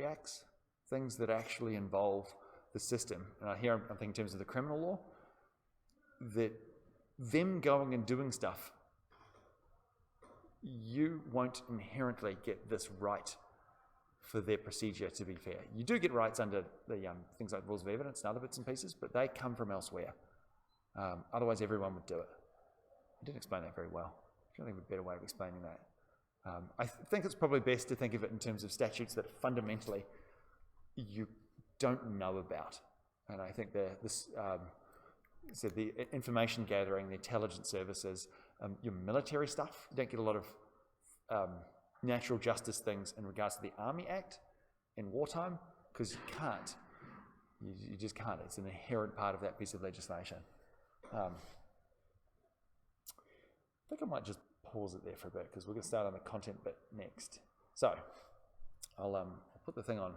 acts, things that actually involve the system. Here I'm thinking in terms of the criminal law, that them going and doing stuff, you won't inherently get this right for their procedure to be fair. You do get rights under the things like rules of evidence and other bits and pieces, but they come from elsewhere. Otherwise, everyone would do it. I didn't explain that very well. I don't think of a better way of explaining that. I think it's probably best to think of it in terms of statutes that fundamentally you don't know about. And I think the information gathering, the intelligence services, your military stuff, you don't get a lot of natural justice things in regards to the Army Act in wartime, because you can't. You just can't. It's an inherent part of that piece of legislation. I think I might just pause it there for a bit, because we're going to start on the content bit next. So I'll put the thing on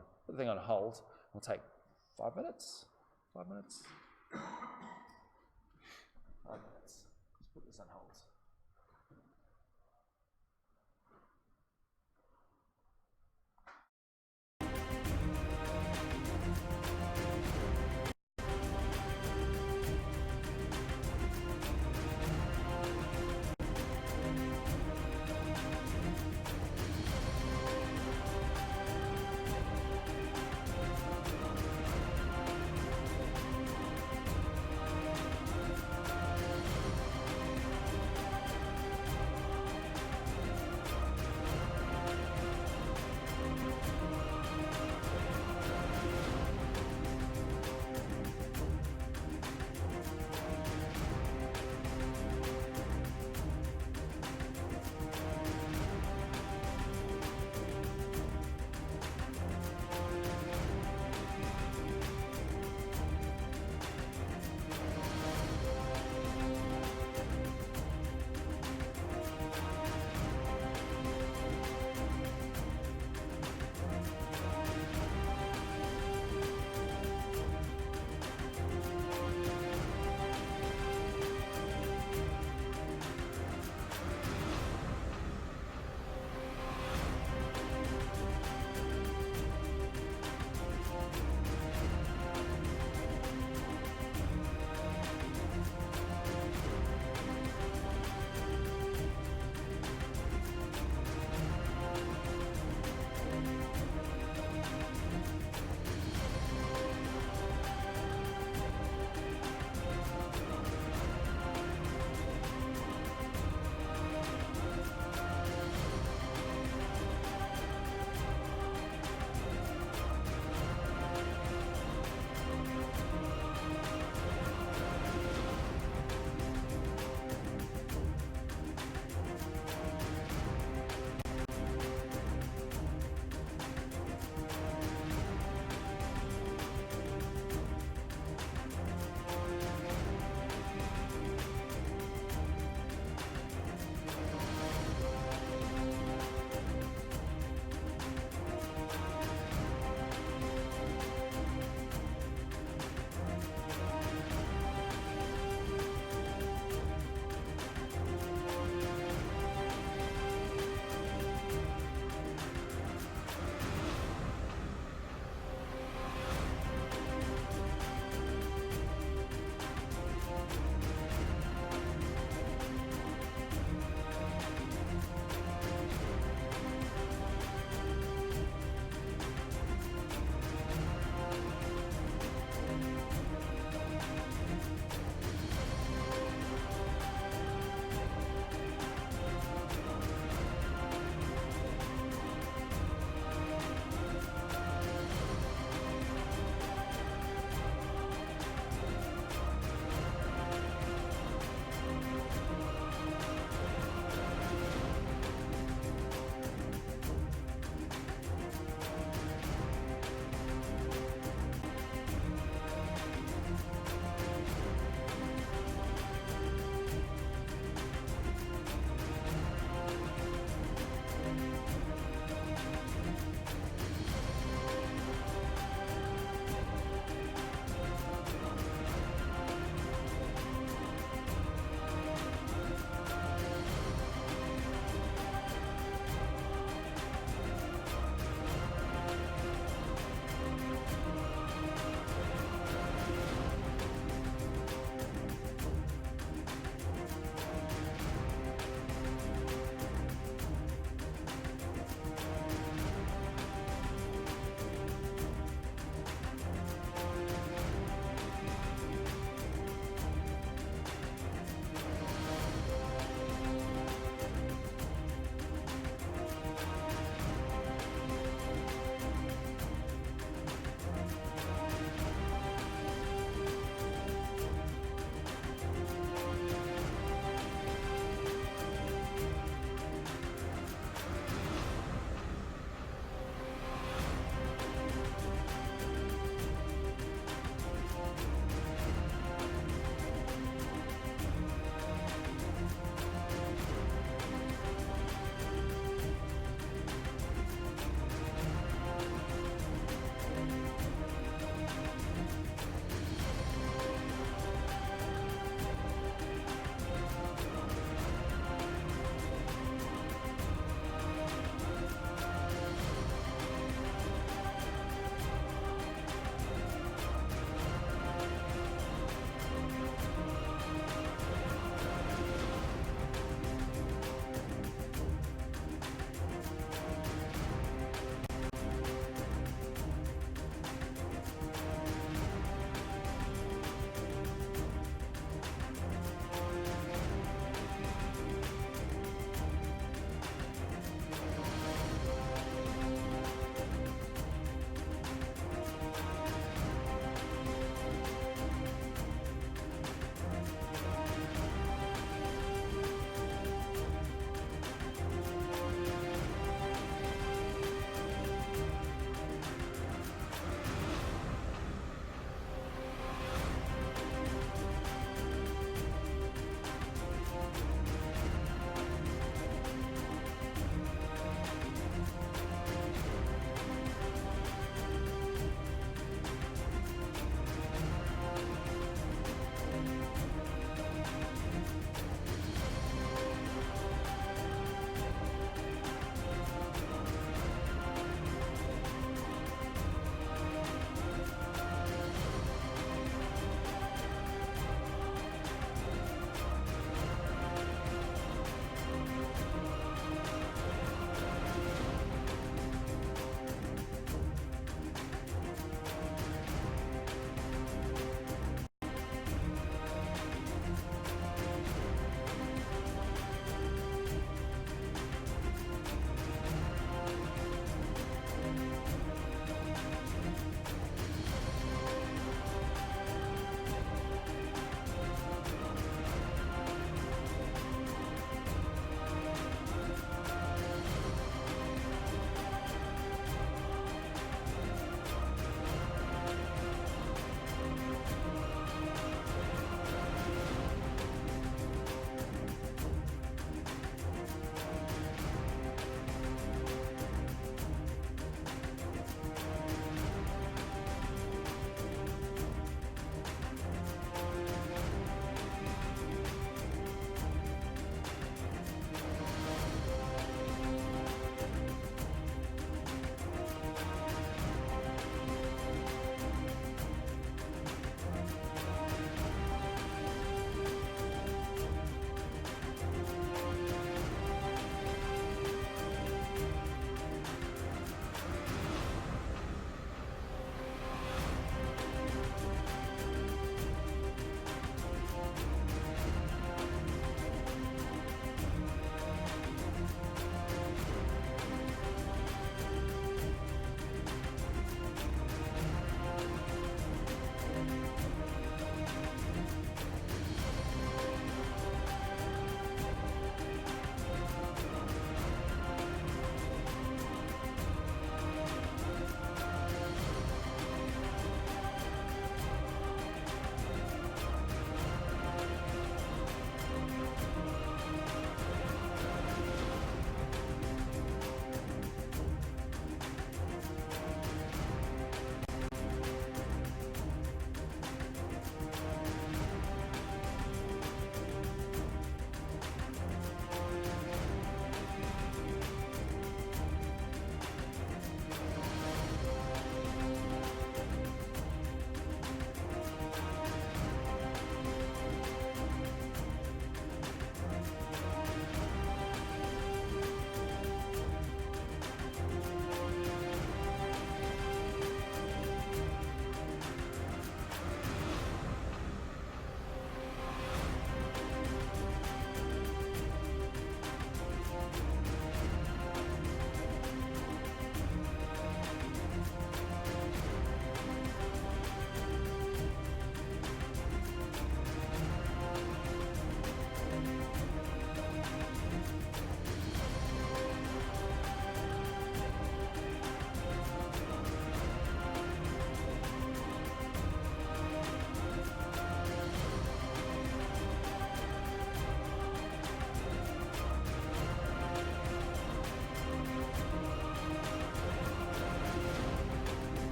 hold. We'll take 5 minutes. 5 minutes. 5 minutes. Let's put this on hold.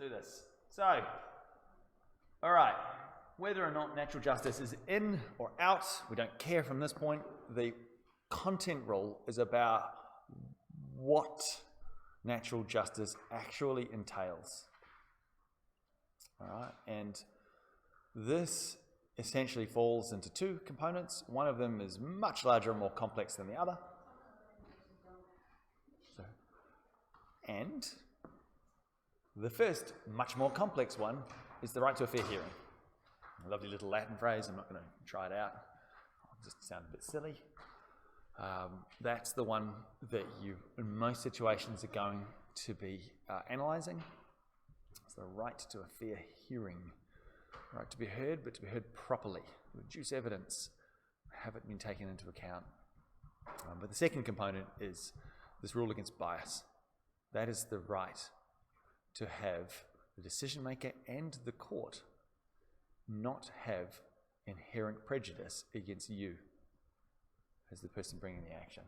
do this. So, all right, whether or not natural justice is in or out, we don't care from this point. The content rule is about what natural justice actually entails. All right, and this essentially falls into two components. One of them is much larger and more complex than the other. And the first, much more complex one, is the right to a fair hearing. A lovely little Latin phrase, I'm not going to try it out. It'll just sound a bit silly. That's the one that you, in most situations, are going to be analysing. It's the right to a fair hearing. Right to be heard, but to be heard properly. Reduce evidence. Have it been taken into account. But the second component is this rule against bias. That is the right to have the decision maker and the court not have inherent prejudice against you as the person bringing the action.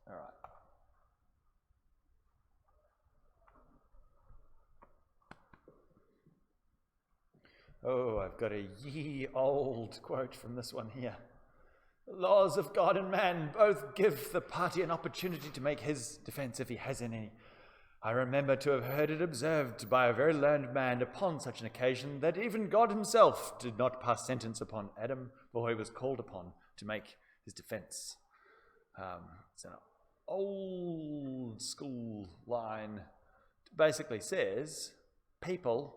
All right. Oh, I've got a ye-old quote from this one here. The laws of God and man both give the party an opportunity to make his defence if he has any. I remember to have heard it observed by a very learned man upon such an occasion that even God himself did not pass sentence upon Adam, for he was called upon to make his defence. It's an old school line. It basically says people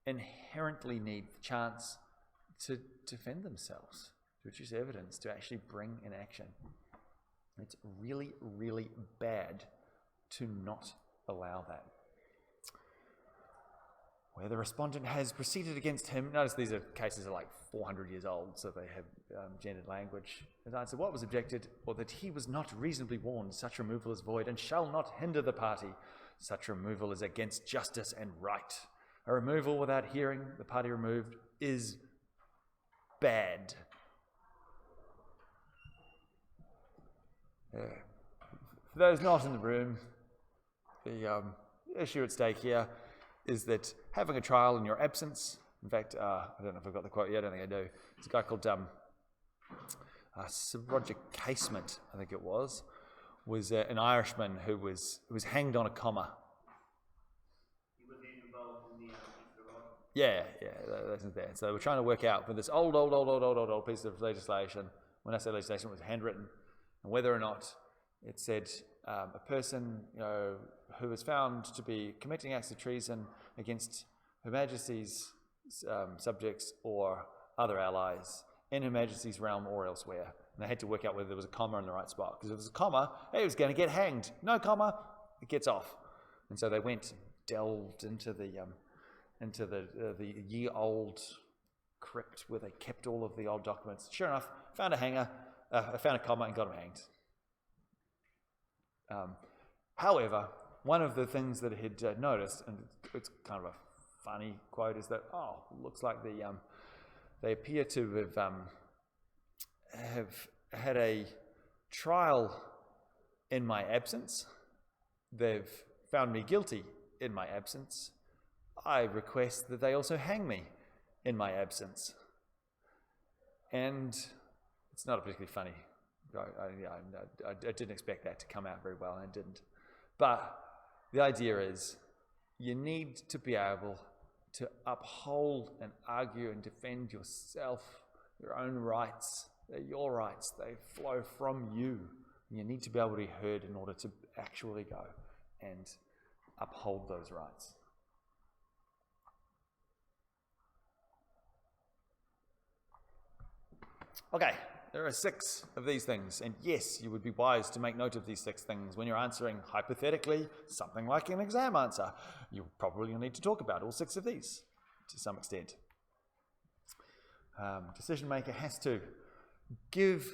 inherently need the chance to defend themselves, to produce evidence, to actually bring an action. It's really, really bad to not allow that. Where the respondent has proceeded against him, notice these are cases are like 400 years old, so they have gendered language. As answered, what was objected, or that he was not reasonably warned, such removal is void and shall not hinder the party. Such removal is against justice and right. A removal without hearing the party removed is bad. For those not in the room, the issue at stake here is that having a trial in your absence, in fact, I don't know if I've got the quote yet, I don't think I do. It's a guy called Sir Roger Casement, I think it was an Irishman who was hanged on a comma. Yeah, that's there. So we're trying to work out for this old piece of legislation, when I say legislation, it was handwritten, and whether or not it said a person who was found to be committing acts of treason against Her Majesty's subjects or other allies in Her Majesty's realm or elsewhere. And they had to work out whether there was a comma in the right spot. Because if there's a comma, he was going to get hanged. No comma, it gets off. And so they went and delved into the ye-old crypt where they kept all of the old documents. Sure enough, found a comma and got him hanged. However, one of the things that he'd noticed, and it's kind of a funny quote, is that, looks like they appear to have had a trial in my absence. They've found me guilty in my absence. I request that they also hang me in my absence. And it's not a particularly funny. I didn't expect that to come out very well, and it didn't. But the idea is you need to be able to uphold and argue and defend yourself, your own rights. They're your rights. They flow from you. You need to be able to be heard in order to actually go and uphold those rights. Okay, there are 6 of these things, and yes, you would be wise to make note of these 6 things when you're answering hypothetically something like an exam answer. You probably need to talk about all 6 of these to some extent. Decision maker has to give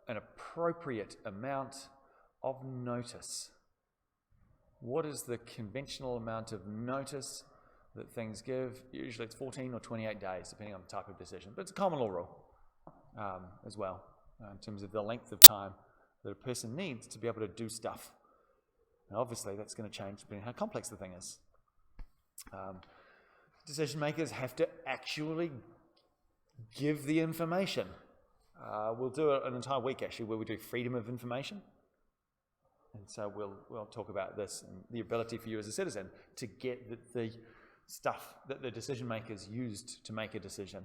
an appropriate amount of notice. What is the conventional amount of notice that things give? Usually it's 14 or 28 days, depending on the type of decision, but it's a common law rule as well, in terms of the length of time that a person needs to be able to do stuff. And obviously that's going to change depending on how complex the thing is. Decision makers have to actually give the information. We'll do an entire week actually where we do freedom of information. And so we'll talk about this and the ability for you as a citizen to get the stuff that the decision makers used to make a decision.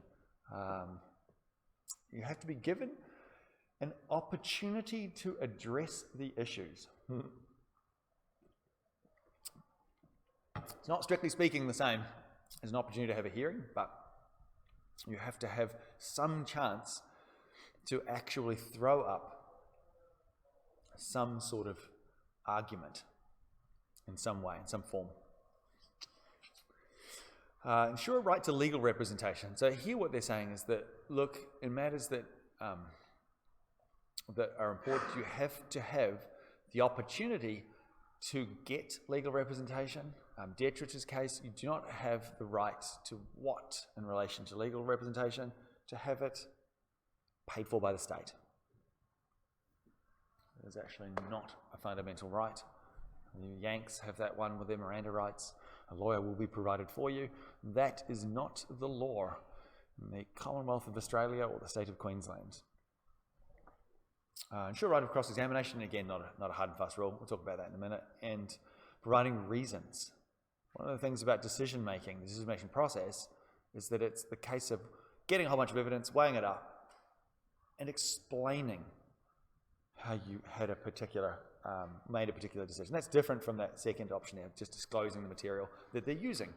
You have to be given an opportunity to address the issues. It's not strictly speaking the same as an opportunity to have a hearing, but you have to have some chance to actually throw up some sort of argument in some way, in some form. Ensure a right to legal representation. So here what they're saying is that, look, in matters that that are important, you have to have the opportunity to get legal representation. Dietrich's case, you do not have the right to what in relation to legal representation? To have it paid for by the state. It is actually not a fundamental right. The Yanks have that one with their Miranda rights. A lawyer will be provided for you. That is not the law in the Commonwealth of Australia or the state of Queensland. Ensure right of cross-examination, again, not a hard and fast rule. We'll talk about that in a minute. And providing reasons. One of the things about decision-making, the decision-making process, is that it's the case of getting a whole bunch of evidence, weighing it up, and explaining how you had a particular, made a particular decision. That's different from that second option here, just disclosing the material that they're using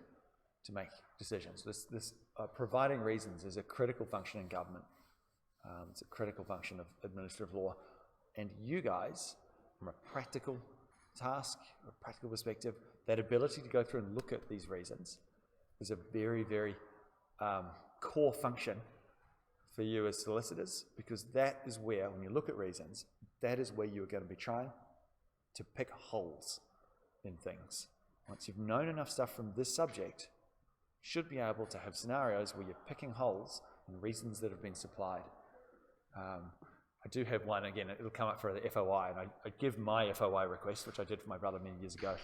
to make decisions. This providing reasons is a critical function in government. It's a critical function of administrative law. And you guys, from a practical task, a practical perspective, that ability to go through and look at these reasons is a very, very core function for you as solicitors, because that is where, when you look at reasons, that is where you're going to be trying to pick holes in things. Once you've known enough stuff from this subject, you should be able to have scenarios where you're picking holes in reasons that have been supplied. I do have one, again, it'll come up for the FOI, and I give my FOI request, which I did for my brother many years ago,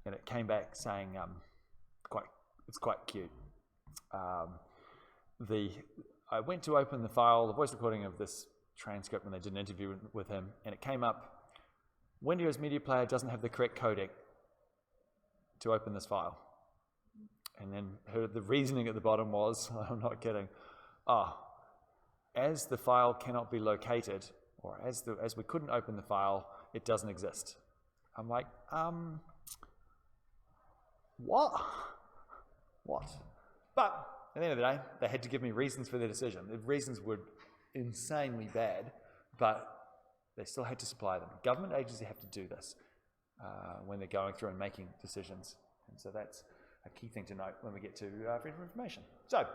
and it came back saying, it's quite cute. I went to open the file, the voice recording of this transcript when they did an interview with him, and it came up, Windows Media Player doesn't have the correct codec to open this file. And then the reasoning at the bottom was, I'm not kidding, as the file cannot be located, or as we couldn't open the file, it doesn't exist. I'm like, what? But at the end of the day, they had to give me reasons for their decision. The reasons were insanely bad, but they still had to supply them. Government agencies have to do this when they're going through and making decisions. And so that's a key thing to note when we get to freedom of information. So,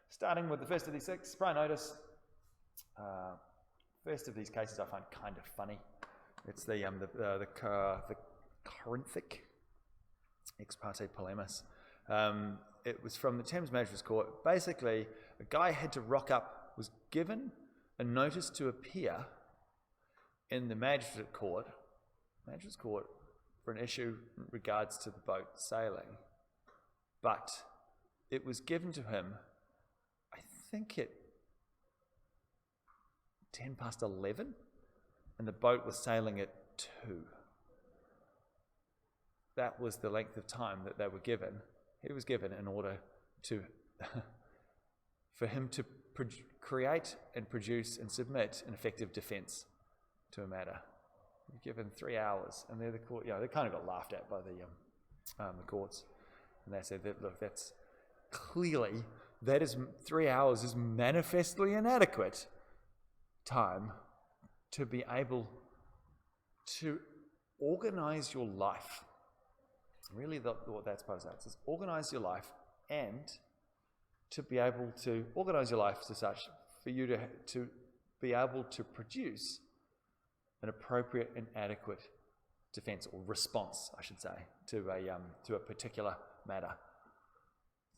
starting with the first of these six, prior notice. First of these cases I find kind of funny. It's the Corinthic ex parte polemis. It was from the Thames Magistrates Court. Basically, a guy had to rock up, was given a notice to appear in the Magistrates Court for an issue in regards to the boat sailing. But it was given to him, I think at 11:10, and the boat was sailing at 2. That was the length of time that they were given. He was given in order to, for him to create and produce and submit an effective defence to a matter. Given 3 hours, and they're the court. They kind of got laughed at by the courts, and they said that, look, that's clearly, that is 3 hours is manifestly inadequate time to be able to organise your life. Really, what that's supposed to say is organise your life, and to be able to organise your life to such for you to be able to produce an appropriate and adequate defence, or response, I should say, to a particular matter.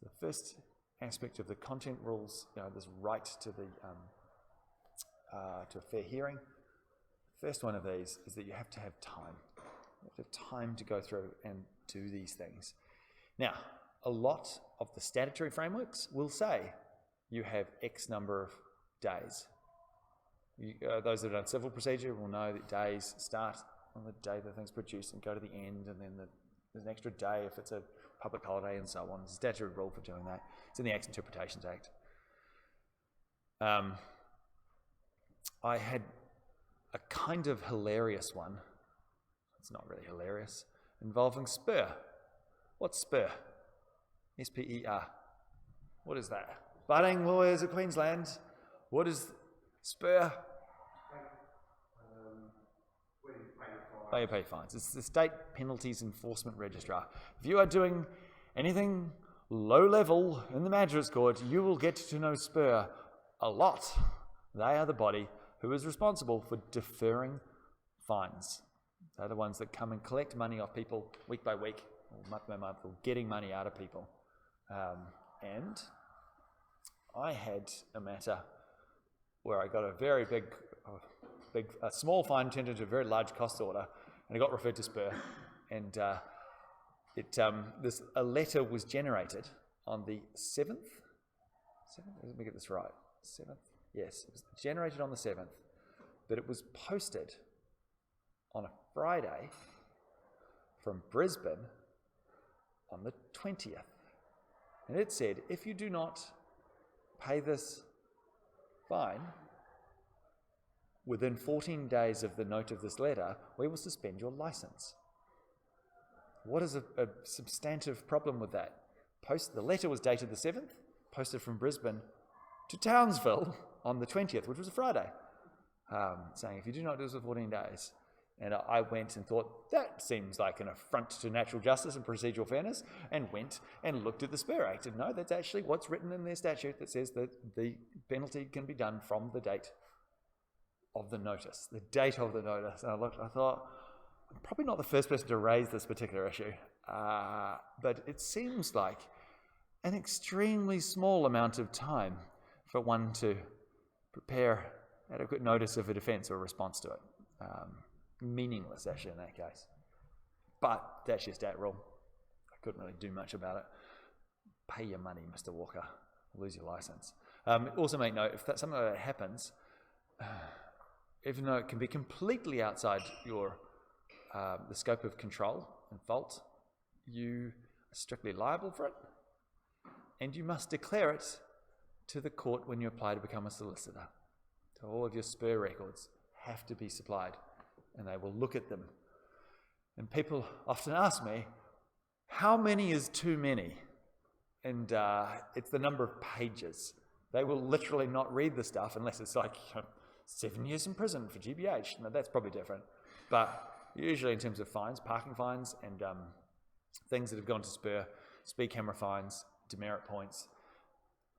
The first aspect of the content rules, this right to a fair hearing. First one of these is that you have to have time. You have to have time to go through and do these things. Now, a lot of the statutory frameworks will say you have X number of days. Those that have done civil procedure will know that days start on the day the thing's produced and go to the end, and then there's an extra day if it's a public holiday and so on. There's a statutory rule for doing that. It's in the Acts Interpretations Act. I had a kind of hilarious one. It's not really hilarious. Involving spur. What's spur? S-P-E-R. What is that? Budding lawyers of Queensland. What is spur? Where you pay fines. It's the State Penalties Enforcement Registrar. If you are doing anything low level in the Magistrates Court, you will get to know spur a lot. They are the body who is responsible for deferring fines. They're the ones that come and collect money off people week by week, or month by month, or getting money out of people. And I had a matter where I got a very a small fine turned into a very large cost order, and it got referred to spur. And a letter was generated on the 7th. Let me get this right. 7th? Yes, it was generated on the 7th, but it was posted on a Friday from Brisbane on the 20th. And it said, if you do not pay this fine within 14 days of the note of this letter, we will suspend your license. What is a substantive problem with that? The letter was dated the 7th, posted from Brisbane to Townsville on the 20th, which was a Friday, saying, if you do not do this within 14 days. And I went and thought, that seems like an affront to natural justice and procedural fairness, and went and looked at the Spur Act. And no, that's actually what's written in their statute that says that the penalty can be done from the date of the notice, the date of the notice. And I thought, I'm probably not the first person to raise this particular issue, but it seems like an extremely small amount of time for one to prepare adequate notice of a defence or response to it. Meaningless, actually, in that case. But that's your stat rule. I couldn't really do much about it. Pay your money, Mr. Walker. Lose your licence. Also make note, if something like that happens, even though it can be completely outside your the scope of control and fault, you are strictly liable for it, and you must declare it to the court when you apply to become a solicitor. So all of your Spur records have to be supplied, and they will look at them. And people often ask me, how many is too many? And it's the number of pages. They will literally not read the stuff unless it's like 7 years in prison for GBH. Now, that's probably different. But usually in terms of fines, parking fines and things that have gone to Spur, speed camera fines, demerit points,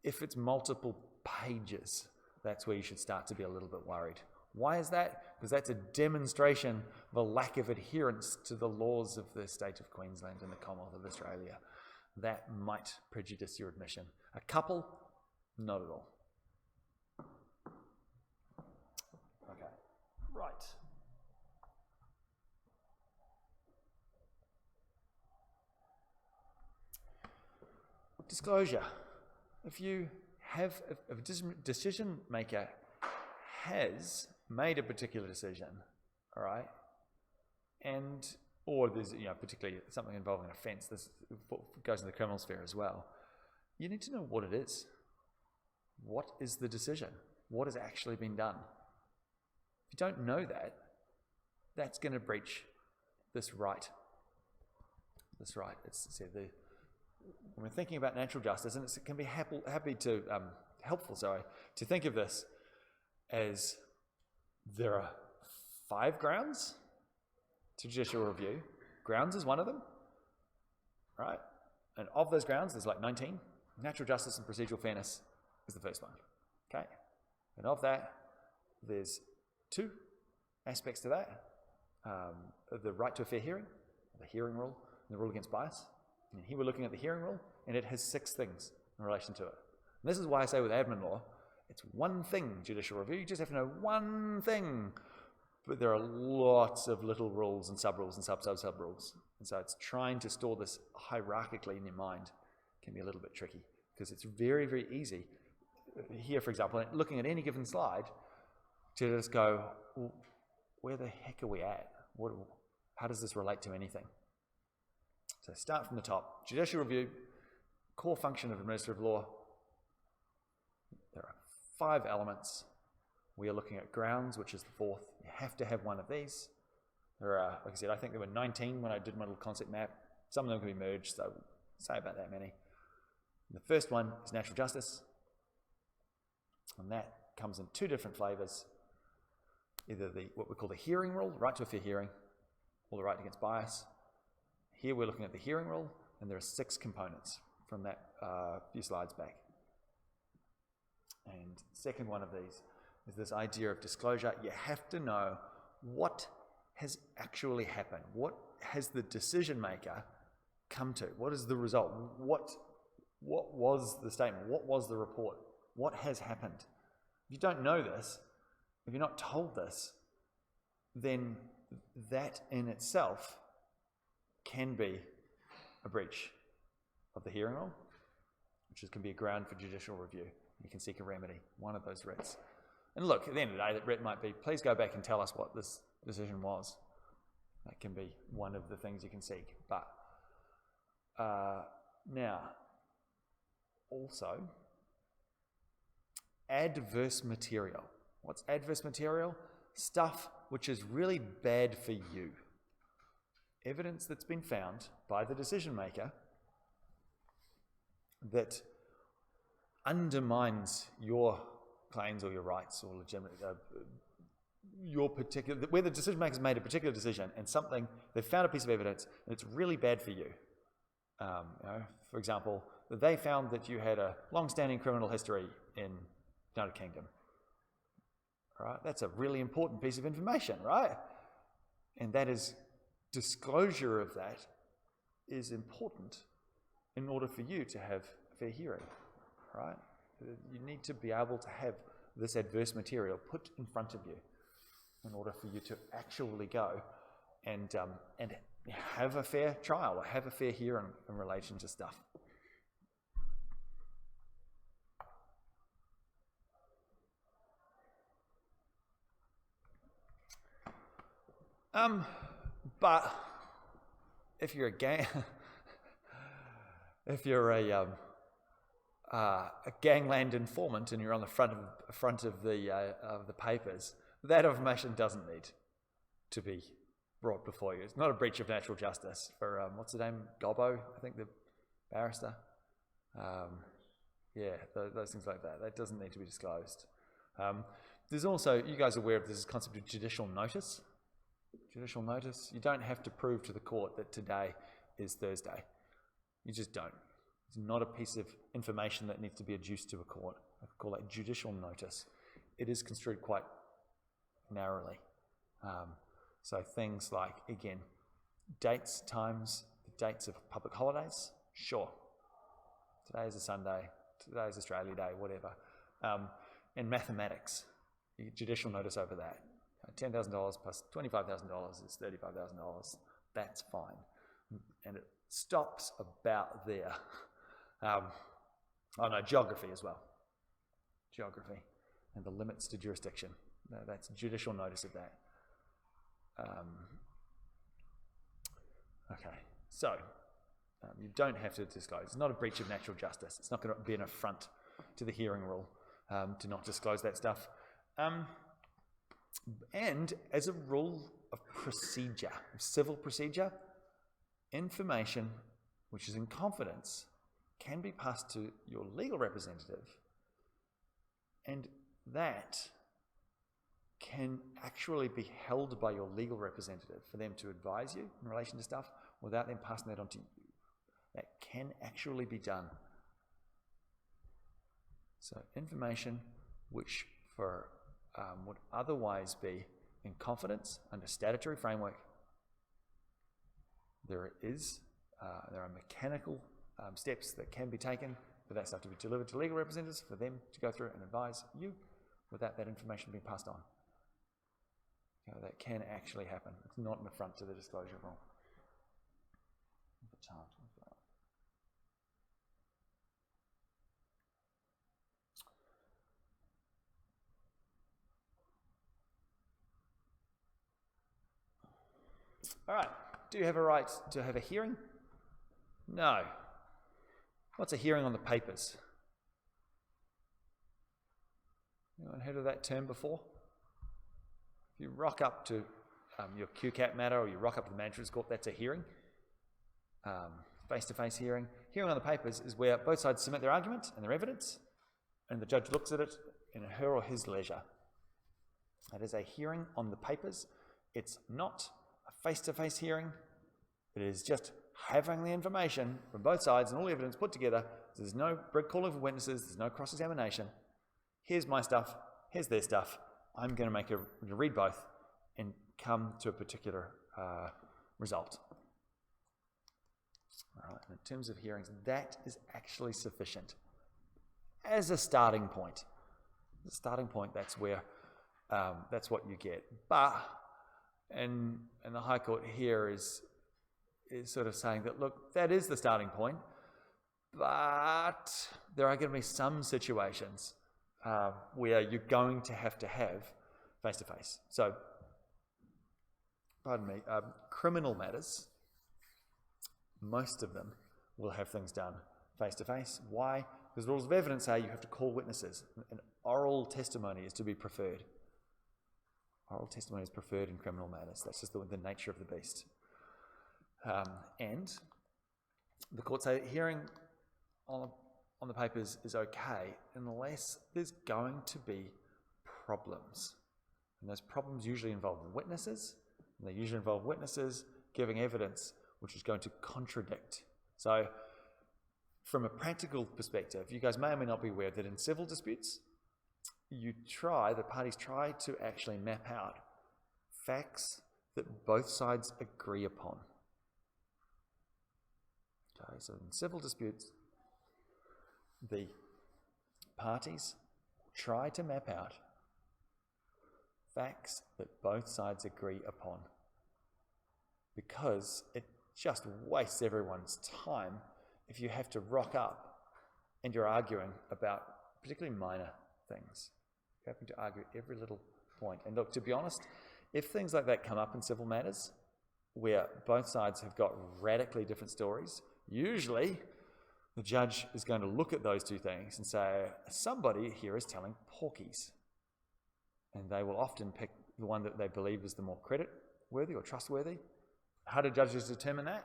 if it's multiple pages, that's where you should start to be a little bit worried. Why is that? Because that's a demonstration of a lack of adherence to the laws of the state of Queensland and the Commonwealth of Australia. That might prejudice your admission. A couple, not at all. Okay, right. Disclosure. If you have a decision maker has made a particular decision, all right, or there's particularly something involving an offence, this goes in the criminal sphere as well, you need to know what it is. What is the decision? What has actually been done? If you don't know that, that's going to breach this right. This right. When we're thinking about natural justice, and it can be helpful to think of this as there are 5 grounds to judicial review. Grounds is one of them, right? And of those grounds, there's like 19. Natural justice and procedural fairness is the first one, okay? And of that, there's 2 aspects to that. The right to a fair hearing, the hearing rule, and the rule against bias. And here we're looking at the hearing rule, and it has 6 things in relation to it. And this is why I say with admin law, it's one thing, judicial review. You just have to know one thing but there are lots of little rules and sub-rules and sub-sub-sub-rules. And so it's trying to store this hierarchically in your mind can be a little bit tricky, because it's very, very easy here, for example, looking at any given slide, to just go, well, where the heck are we at? How does this relate to anything? So start from the top. Judicial review, core function of administrative law. There are 5 elements. We are looking at grounds, which is the 4th. You have to have one of these. There are, like I said, I think there were 19 when I did my little concept map. Some of them can be merged, so say about that many. The first one is natural justice, and that comes in 2 different flavors. Either what we call the hearing rule, right to a fair hearing, or the right against bias. Here we're looking at the hearing rule, and there are 6 components from that few slides back. And the second one of these is this idea of disclosure. You have to know what has actually happened. What has the decision maker come to? What is the result? What was the statement? What was the report? What has happened? If you don't know this, if you're not told this, then that in itself can be a breach of the hearing rule, which can be a ground for judicial review. You can seek a remedy, one of those writs. And look, at the end of the day, that writ might be, please go back and tell us what this decision was. That can be one of the things you can seek. But now, also, adverse material. What's adverse material? Stuff which is really bad for you. Evidence that's been found by the decision maker that undermines your claims or your rights or legitimate, your particular, where the decision maker's made a particular decision and something, they've found a piece of evidence and it's really bad for you. For example, they found that you had a long-standing criminal history in the United Kingdom. Right? That's a really important piece of information, right? And that is, disclosure of that is important in order for you to have fair hearing, right? You need to be able to have this adverse material put in front of you in order for you to actually go and have a fair trial or have a fair hearing in relation to stuff. But if you're a gangland informant and you're on the front of the papers, that information doesn't need to be brought before you. It's not a breach of natural justice for what's the name, Gobbo, I think, the barrister. Those things like that. That doesn't need to be disclosed. There's also, you guys are aware of this concept of judicial notice. Judicial notice. You don't have to prove to the court that today is Thursday. You just don't. It's not a piece of information that needs to be adduced to a court. I could call that judicial notice. It is construed quite narrowly. So things like, again, dates, times, the dates of public holidays, sure. Today is a Sunday, today is Australia Day, whatever. And mathematics, you get judicial notice over that. $10,000 plus $25,000 is $35,000. That's fine. And it stops about there. Geography as well. Geography and the limits to jurisdiction. That's judicial notice of that. Okay, so you don't have to disclose. It's not a breach of natural justice. It's not going to be an affront to the hearing rule to not disclose that stuff. And as a rule of procedure, civil procedure, information which is in confidence can be passed to your legal representative, and that can actually be held by your legal representative for them to advise you in relation to stuff without them passing that on to you. That can actually be done. So information which would otherwise be in confidence under statutory framework, there are mechanical steps that can be taken for that stuff to be delivered to legal representatives, for them to go through and advise you without that information being passed on. that can actually happen. It's not an affront to the disclosure rule. All right, do you have a right to have a hearing? No. What's a hearing on the papers? Anyone heard of that term before? If you rock up to your QCAT matter, or you rock up to the magistrate's court, that's a hearing. Face-to-face hearing. Hearing on the papers is where both sides submit their argument and their evidence, and the judge looks at it in her or his leisure. That is a hearing on the papers. It's not a face-to-face hearing. It is just having the information from both sides and all the evidence put together. There's no calling for witnesses, there's no cross-examination. Here's my stuff, here's their stuff. I'm going to read both and come to a particular result. All right, in terms of hearings, that is actually sufficient as a starting point. The starting point, that's where, that's what you get. But, and the High Court here is sort of saying that, look, that is the starting point, but there are going to be some situations where you're going to have face-to-face. So, pardon me, criminal matters, most of them will have things done face-to-face. Why? Because the rules of evidence say you have to call witnesses, and oral testimony is to be preferred. Oral testimony is preferred in criminal matters. That's just the nature of the beast. And the court say hearing on the papers is okay unless there's going to be problems. And those problems usually involve witnesses, and they usually involve witnesses giving evidence which is going to contradict. So from a practical perspective, you guys may or may not be aware that in civil disputes, the parties try to actually map out facts that both sides agree upon. Okay, so in civil disputes, the parties try to map out facts that both sides agree upon, because it just wastes everyone's time if you have to rock up and you're arguing about particularly minor things. You're having to argue every little point. And look, to be honest, if things like that come up in civil matters where both sides have got radically different stories, usually the judge is going to look at those two things and say, somebody here is telling porkies. And they will often pick the one that they believe is the more credit-worthy or trustworthy. How do judges determine that?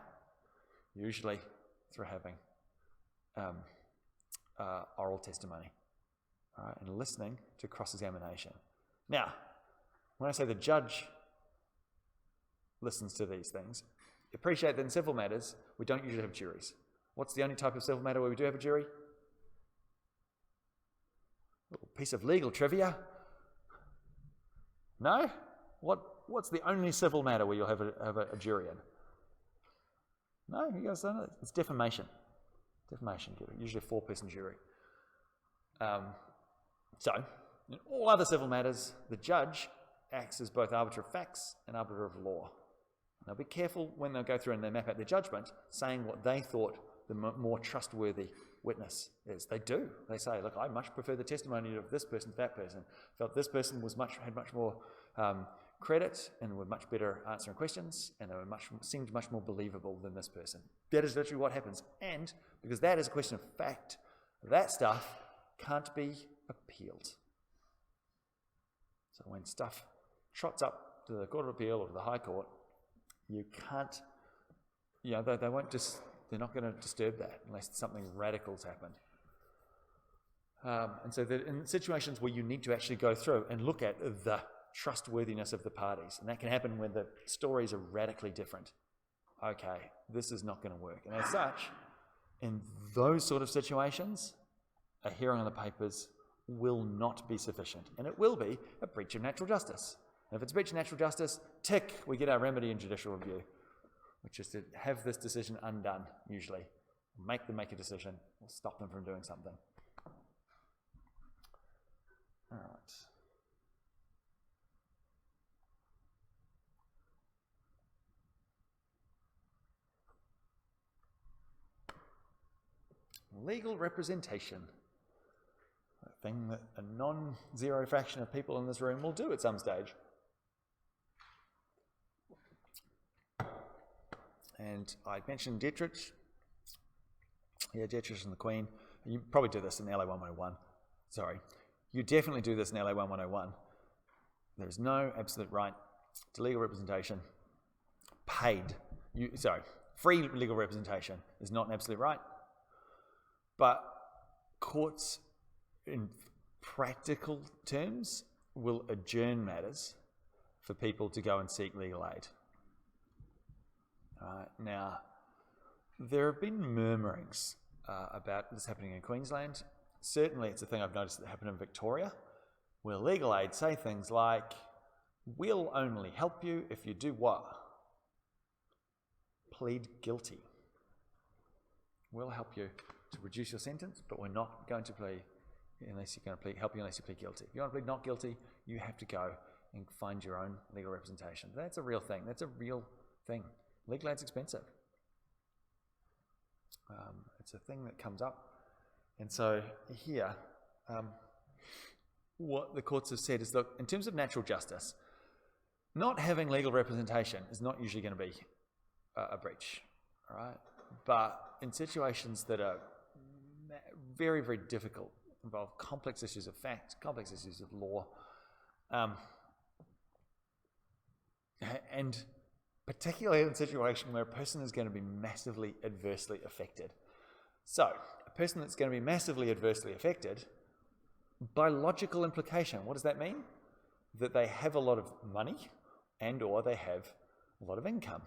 Usually through having oral testimony, all right, and listening to cross-examination. Now, when I say the judge listens to these things, appreciate that in civil matters, we don't usually have juries. What's the only type of civil matter where we do have a jury? A little piece of legal trivia. No? What's the only civil matter where you'll have a jury in? No? You guys don't know? It's defamation. Defamation, usually a 4-person jury. So, in all other civil matters, the judge acts as both arbiter of facts and arbiter of law. Now be careful when they go through and they map out their judgment, saying what they thought the more trustworthy witness is. They do. They say, look, I much prefer the testimony of this person to that person. Felt this person had much more credit and were much better answering questions, and they seemed much more believable than this person. That is literally what happens. And because that is a question of fact, that stuff can't be appealed. So when stuff trots up to the Court of Appeal or to the High Court, you can't, they're not going to disturb that unless something radical's happened. And so that in situations where you need to actually go through and look at the trustworthiness of the parties, and that can happen when the stories are radically different. Okay, this is not going to work. And as such, in those sort of situations, a hearing on the papers will not be sufficient, and it will be a breach of natural justice. And if it's a breach of natural justice, tick, we get our remedy in judicial review, which is to have this decision undone, usually. Make them make a decision, or stop them from doing something. All right. Legal representation. A thing that a non-zero fraction of people in this room will do at some stage. And I mentioned Dietrich. Yeah, Dietrich and the Queen. You probably do this in LA101. Sorry. You definitely do this in LA1101. There is no absolute right to legal representation. Free legal representation is not an absolute right. But courts, in practical terms, will adjourn matters for people to go and seek legal aid. Now, there have been murmurings about this happening in Queensland. Certainly it's a thing I've noticed that happened in Victoria, where legal aid say things like, we'll only help you if you do what? Plead guilty. We'll help you to reduce your sentence, but we're not going to help you unless you plead guilty. If you want to plead not guilty, you have to go and find your own legal representation. That's a real thing. That's a real thing. Legal aid's expensive. It's a thing that comes up. And so here, what the courts have said is, look, in terms of natural justice, not having legal representation is not usually going to be a breach, all right? But in situations that are very, very difficult, involve complex issues of fact, complex issues of law, and particularly in a situation where a person is going to be massively adversely affected. So, a person that's going to be massively adversely affected, by logical implication, what does that mean? That they have a lot of money and or they have a lot of income.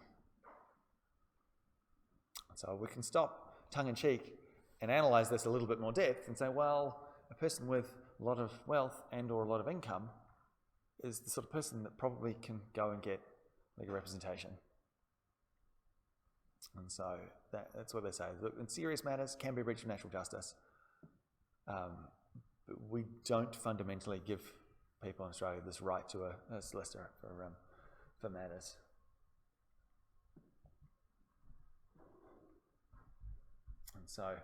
So we can stop tongue-in-cheek and analyse this a little bit more depth and say, well, a person with a lot of wealth and or a lot of income is the sort of person that probably can go and get legal representation. And so that's what they say. Look, in serious matters, can be a breach of natural justice. But we don't fundamentally give people in Australia this right to a solicitor for matters. And so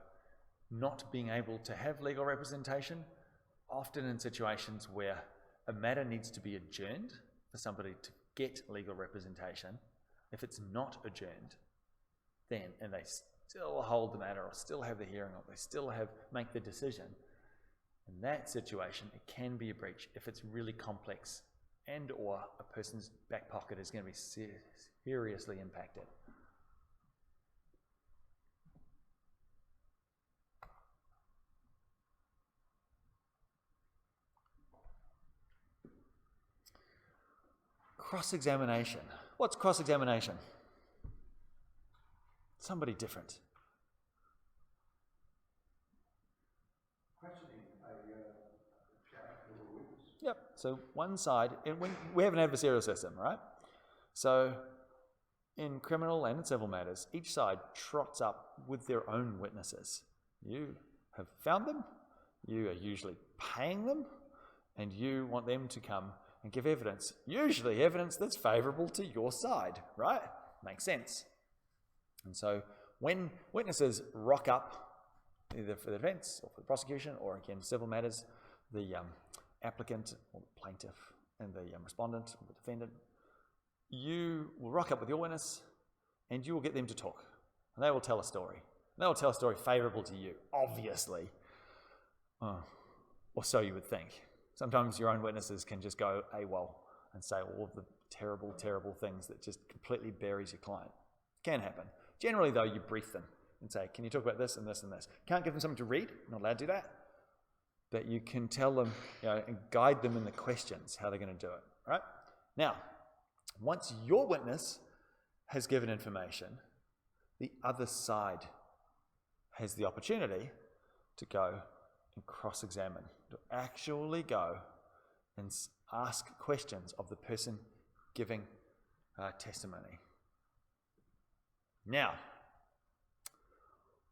not being able to have legal representation, often in situations where a matter needs to be adjourned for somebody to get legal representation, if it's not adjourned, then, and they still hold the matter or still have the hearing or they still make the decision, in that situation, it can be a breach if it's really complex and or a person's back pocket is going to be seriously impacted. Cross-examination. What's cross-examination? Somebody different. Questioning a witness. Yep. So one side, we have an adversarial system, right? So in criminal and in civil matters, each side trots up with their own witnesses. You have found them, you are usually paying them, and you want them to come and give evidence, usually evidence that's favourable to your side, right? Makes sense. And so when witnesses rock up, either for the defence or for the prosecution, or again, civil matters, the applicant or the plaintiff and the respondent or the defendant, you will rock up with your witness and you will get them to talk. And they will tell a story. And they will tell a story favourable to you, obviously. Or so you would think. Sometimes your own witnesses can just go AWOL and say all of the terrible, terrible things that just completely buries your client. Can happen. Generally, though, you brief them and say, can you talk about this and this and this? Can't give them something to read, not allowed to do that. But you can tell them, and guide them in the questions, how they're going to do it, right? Now, once your witness has given information, the other side has the opportunity to go and cross-examine, to actually go and ask questions of the person giving testimony. Now,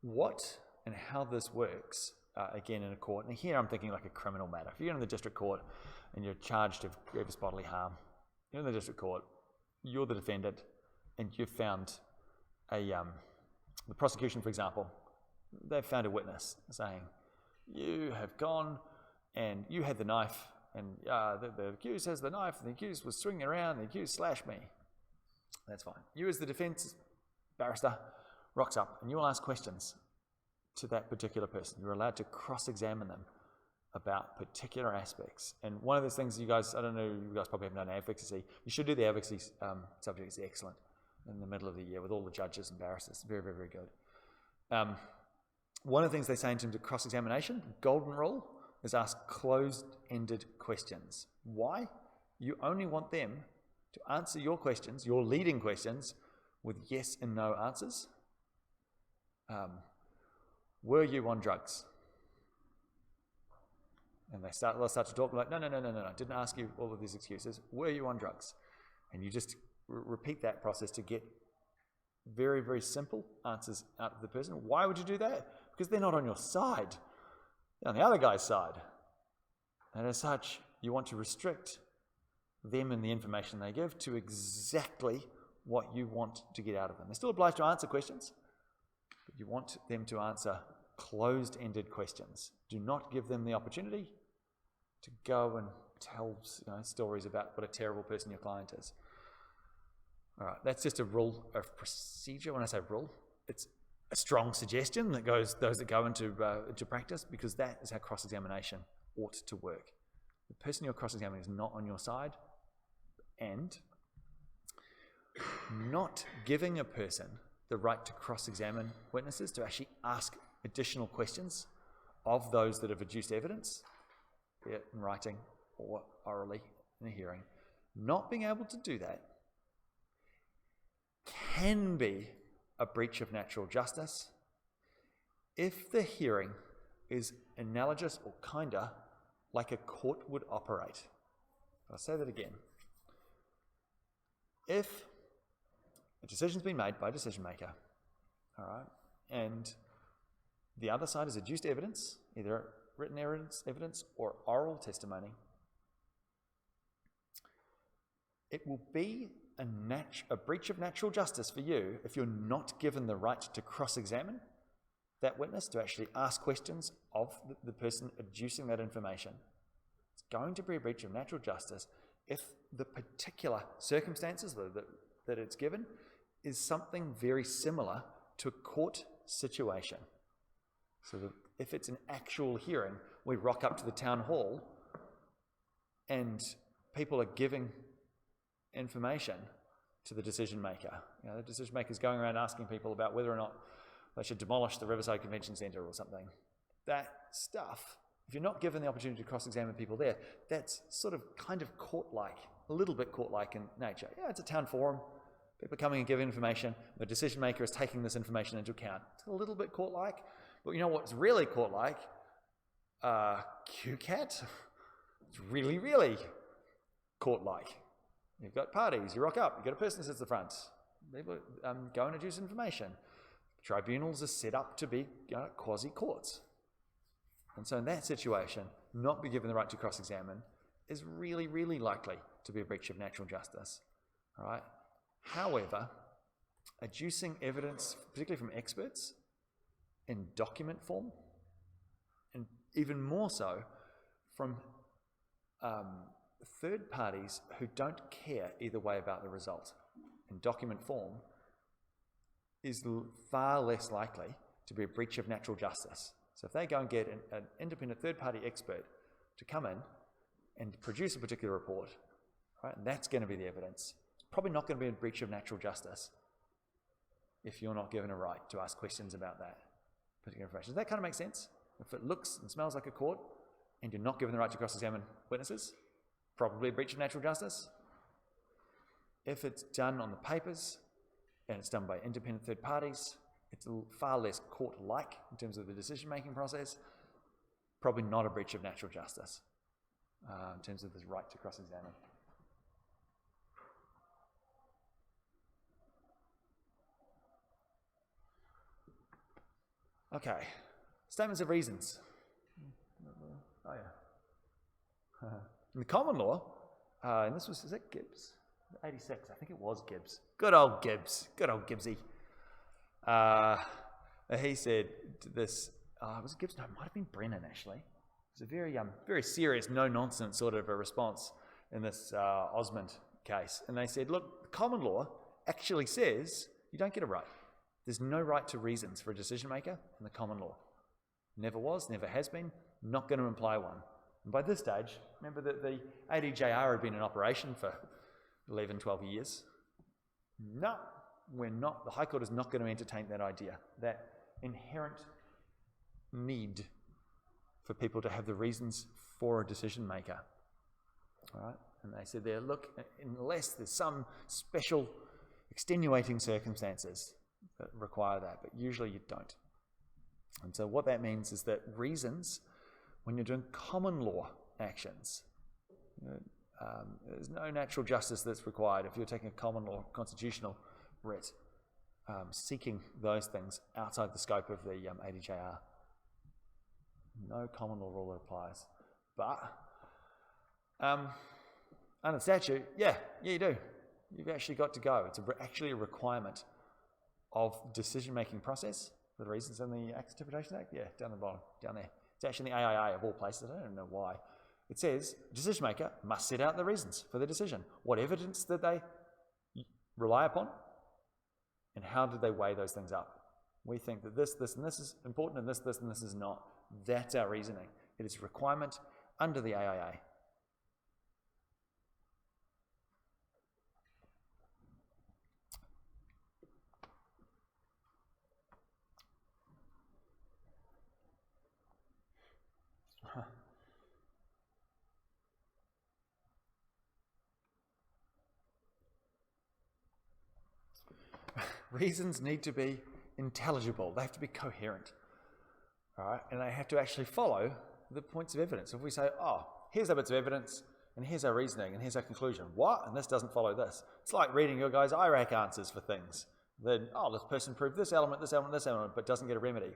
what and how this works, again in a court, and here I'm thinking like a criminal matter. If you're in the district court and you're charged of grievous bodily harm, you're in the district court, you're the defendant, and you've found the prosecution, for example, they've found a witness saying, you have gone and you had the knife, and the accused has the knife, and the accused was swinging around, and the accused slashed me. That's fine. You as the defense barrister rocks up, and you will ask questions to that particular person. You're allowed to cross-examine them about particular aspects. And one of those things you guys, I don't know, you guys probably haven't done advocacy. You should do the advocacy subject. It's excellent in the middle of the year with all the judges and barristers. Very, very, very good. One of the things they say in terms of cross-examination, golden rule, is ask closed-ended questions. Why? You only want them to answer your questions, your leading questions, with yes and no answers. Were you on drugs? And they'll start to talk like, no, I didn't ask you all of these excuses. Were you on drugs? And you just repeat that process to get very, very simple answers out of the person. Why would you do that? Because they're not on your side. They're on the other guy's side. And as such, you want to restrict them and the information they give to exactly what you want to get out of them. They're still obliged to answer questions, but you want them to answer closed-ended questions. Do not give them the opportunity to go and tell stories about what a terrible person your client is. All right, that's just a rule of procedure. When I say rule, it's a strong suggestion that goes those that go into practice, because that is how cross-examination ought to work. The person you're cross-examining is not on your side, and not giving a person the right to cross-examine witnesses, to actually ask additional questions of those that have adduced evidence, be it in writing or orally in a hearing. Not being able to do that can be a breach of natural justice if the hearing is analogous or kinda like a court would operate. I'll say that again. If a decision's been made by a decision maker, all right, and the other side has adduced evidence, either written evidence or oral testimony, it will be a breach of natural justice for you if you're not given the right to cross-examine that witness, to actually ask questions of the person adducing that information. It's going to be a breach of natural justice if the particular circumstances that it's given is something very similar to a court situation. So that if it's an actual hearing, we rock up to the town hall and people are giving information to the decision maker. The decision maker is going around asking people about whether or not they should demolish the Riverside Convention Centre or something. That stuff, if you're not given the opportunity to cross-examine people there, that's sort of kind of court-like, a little bit court-like in nature. Yeah, it's a town forum. People are coming and giving information. The decision maker is taking this information into account. It's a little bit court-like. But you know what's really court-like? QCAT. It's really, really court-like. You've got parties, you rock up, you've got a person that sits at the front. People go and adduce information. Tribunals are set up to be quasi-courts. And so in that situation, not be given the right to cross-examine is really, really likely to be a breach of natural justice. All right? However, adducing evidence, particularly from experts, in document form, and even more so from third parties who don't care either way about the result, in document form, is far less likely to be a breach of natural justice. So if they go and get an independent third-party expert to come in and produce a particular report, right, and that's going to be the evidence, it's probably not going to be a breach of natural justice if you're not given a right to ask questions about that particular information. Does that kind of make sense? If it looks and smells like a court and you're not given the right to cross-examine witnesses, probably a breach of natural justice. If it's done on the papers and it's done by independent third parties, it's far less court-like in terms of the decision-making process, probably not a breach of natural justice in terms of this right to cross-examine. Okay, statements of reasons. Oh yeah. In the common law, and this was, is it Gibbs? 86, I think it was Gibbs. Good old Gibbs, good old Gibbsy. he said this, was it Gibson? No, it might have been Brennan actually. It was a very, very serious, no-nonsense sort of a response in this Osmond case. And they said, look, the common law actually says you don't get a right. There's no right to reasons for a decision maker in the common law. Never was, never has been, not going to imply one. And by this stage, remember that the ADJR had been in operation for 11, 12 years. No, we're not. The High Court is not going to entertain that idea, that inherent need for people to have the reasons for a decision maker. All right? And they said there, look, unless there's some special extenuating circumstances that require that, but usually you don't. And so what that means is that reasons, when you're doing common law actions, there's no natural justice that's required if you're taking a common law constitutional writ, seeking those things outside the scope of the ADJR. No common law rule that applies. But under statute, yeah, you do. You've actually got to go. It's actually a requirement of decision-making process for the reasons in the Acts Interpretation Act. Yeah, down the bottom, down there. It's actually in the AIA of all places. I don't know why. It says decision maker must set out the reasons for the decision. What evidence did they rely upon? And how did they weigh those things up? We think that this, and this is important, and this, and this is not. That's our reasoning. It is a requirement under the AIA. Reasons need to be intelligible. They have to be coherent. All right? And they have to actually follow the points of evidence. If we say, oh, here's our bits of evidence, and here's our reasoning, and here's our conclusion. What? And this doesn't follow this. It's like reading your guys' IRAC answers for things. Then, oh, this person proved this element, but doesn't get a remedy.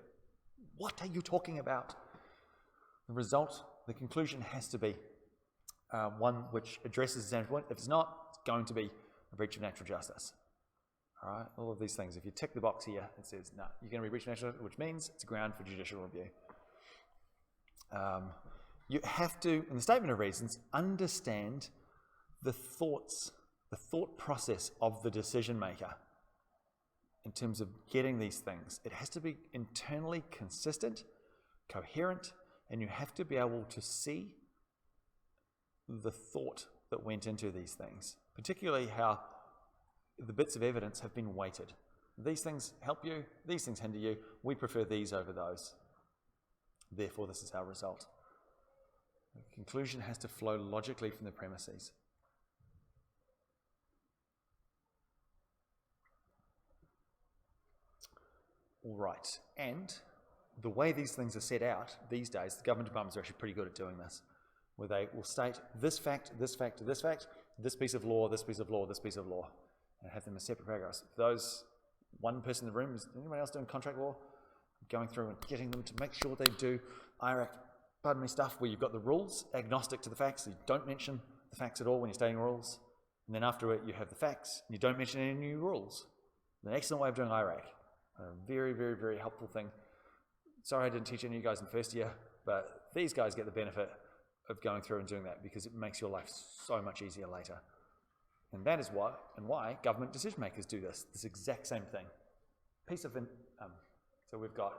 What are you talking about? The result, the conclusion has to be one which addresses the same point. If it's not, it's going to be a breach of natural justice. All right, all of these things. If you tick the box here, it says, no, you're going to be breaching natural justice, which means it's a ground for judicial review. You have to, in the statement of reasons, understand the thought process of the decision maker in terms of getting these things. It has to be internally consistent, coherent, and you have to be able to see the thought that went into these things, particularly how the bits of evidence have been weighted. These things help you, these things hinder you, we prefer these over those. Therefore, this is our result. The conclusion has to flow logically from the premises. All right, and the way these things are set out these days, the government departments are actually pretty good at doing this, where they will state this fact, this fact, this fact, this piece of law, this piece of law, this piece of law, and have them as separate paragraphs. Those one person in the room, is anyone else doing contract law? Going through and getting them to make sure they do IRAC, stuff where you've got the rules agnostic to the facts, so you don't mention the facts at all when you're stating rules, and then after it you have the facts, and you don't mention any new rules. An excellent way of doing IRAC. A very, very, very helpful thing. Sorry I didn't teach any of you guys in first year, but these guys get the benefit of going through and doing that because it makes your life so much easier later. And that is why government decision makers do this exact same thing. So we've got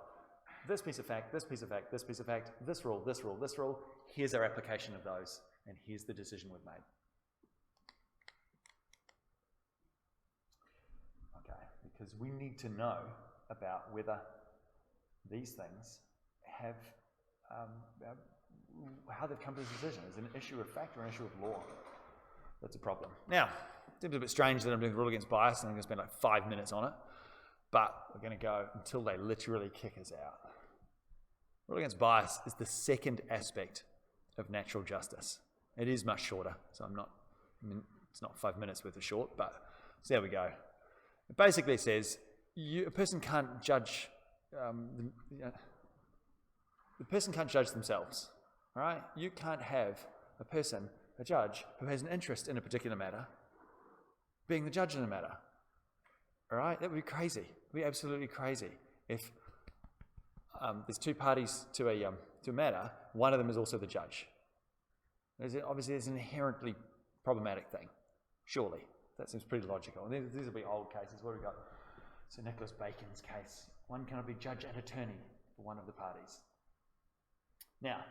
this piece of fact, this piece of fact, this piece of fact, this rule, this rule, this rule. Here's our application of those, and here's the decision we've made. Okay, because we need to know about whether these things have, how they've come to a decision. Is it an issue of fact or an issue of law? That's a problem. Now, it seems a bit strange that I'm doing the rule against bias and I'm going to spend like 5 minutes on it, but we're going to go until they literally kick us out. Rule against bias is the second aspect of natural justice. It is much shorter, so it's not 5 minutes worth of short, but so there we go. It basically says a person can't judge. The person can't judge themselves. All right, you can't have a judge who has an interest in a particular matter, being the judge in a matter. All right, that would be crazy. It would be absolutely crazy if there's two parties to a matter. One of them is also the judge. Obviously, it's an inherently problematic thing. Surely, that seems pretty logical. And these will be old cases. What have we got? So Nicholas Bacon's case. One cannot be judge and attorney for one of the parties. Now,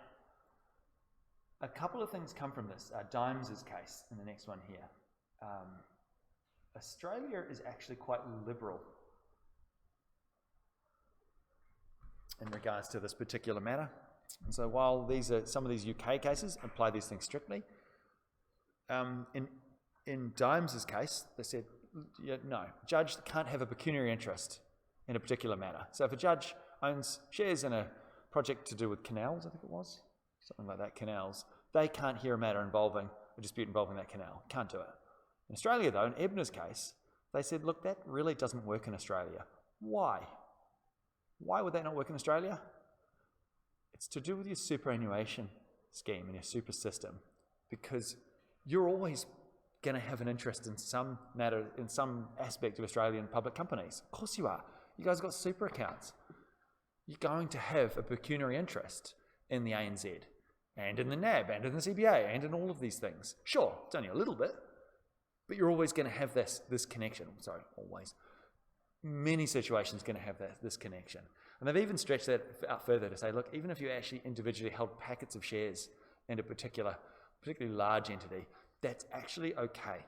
a couple of things come from this. Dimes's case in the next one here. Australia is actually quite liberal in regards to this particular matter. And so while some of these UK cases apply these things strictly, in Dimes's case, they said, no, judge can't have a pecuniary interest in a particular matter. So if a judge owns shares in a project to do with canals, I think it was, something like that, canals, they can't hear a dispute involving that canal. Can't do it. In Australia, though, in Ebner's case, they said, look, that really doesn't work in Australia. Why? Why would that not work in Australia? It's to do with your superannuation scheme and your super system, because you're always going to have an interest in some matter, in some aspect of Australian public companies. Of course you are. You guys have got super accounts. You're going to have a pecuniary interest in the ANZ and in the NAB and in the CBA and in all of these things. Sure, it's only a little bit, but you're always going to have this connection. Sorry, always. Many situations going to have this connection. And they've even stretched that out further to say, look, even if you actually individually held packets of shares in a particularly large entity, that's actually okay.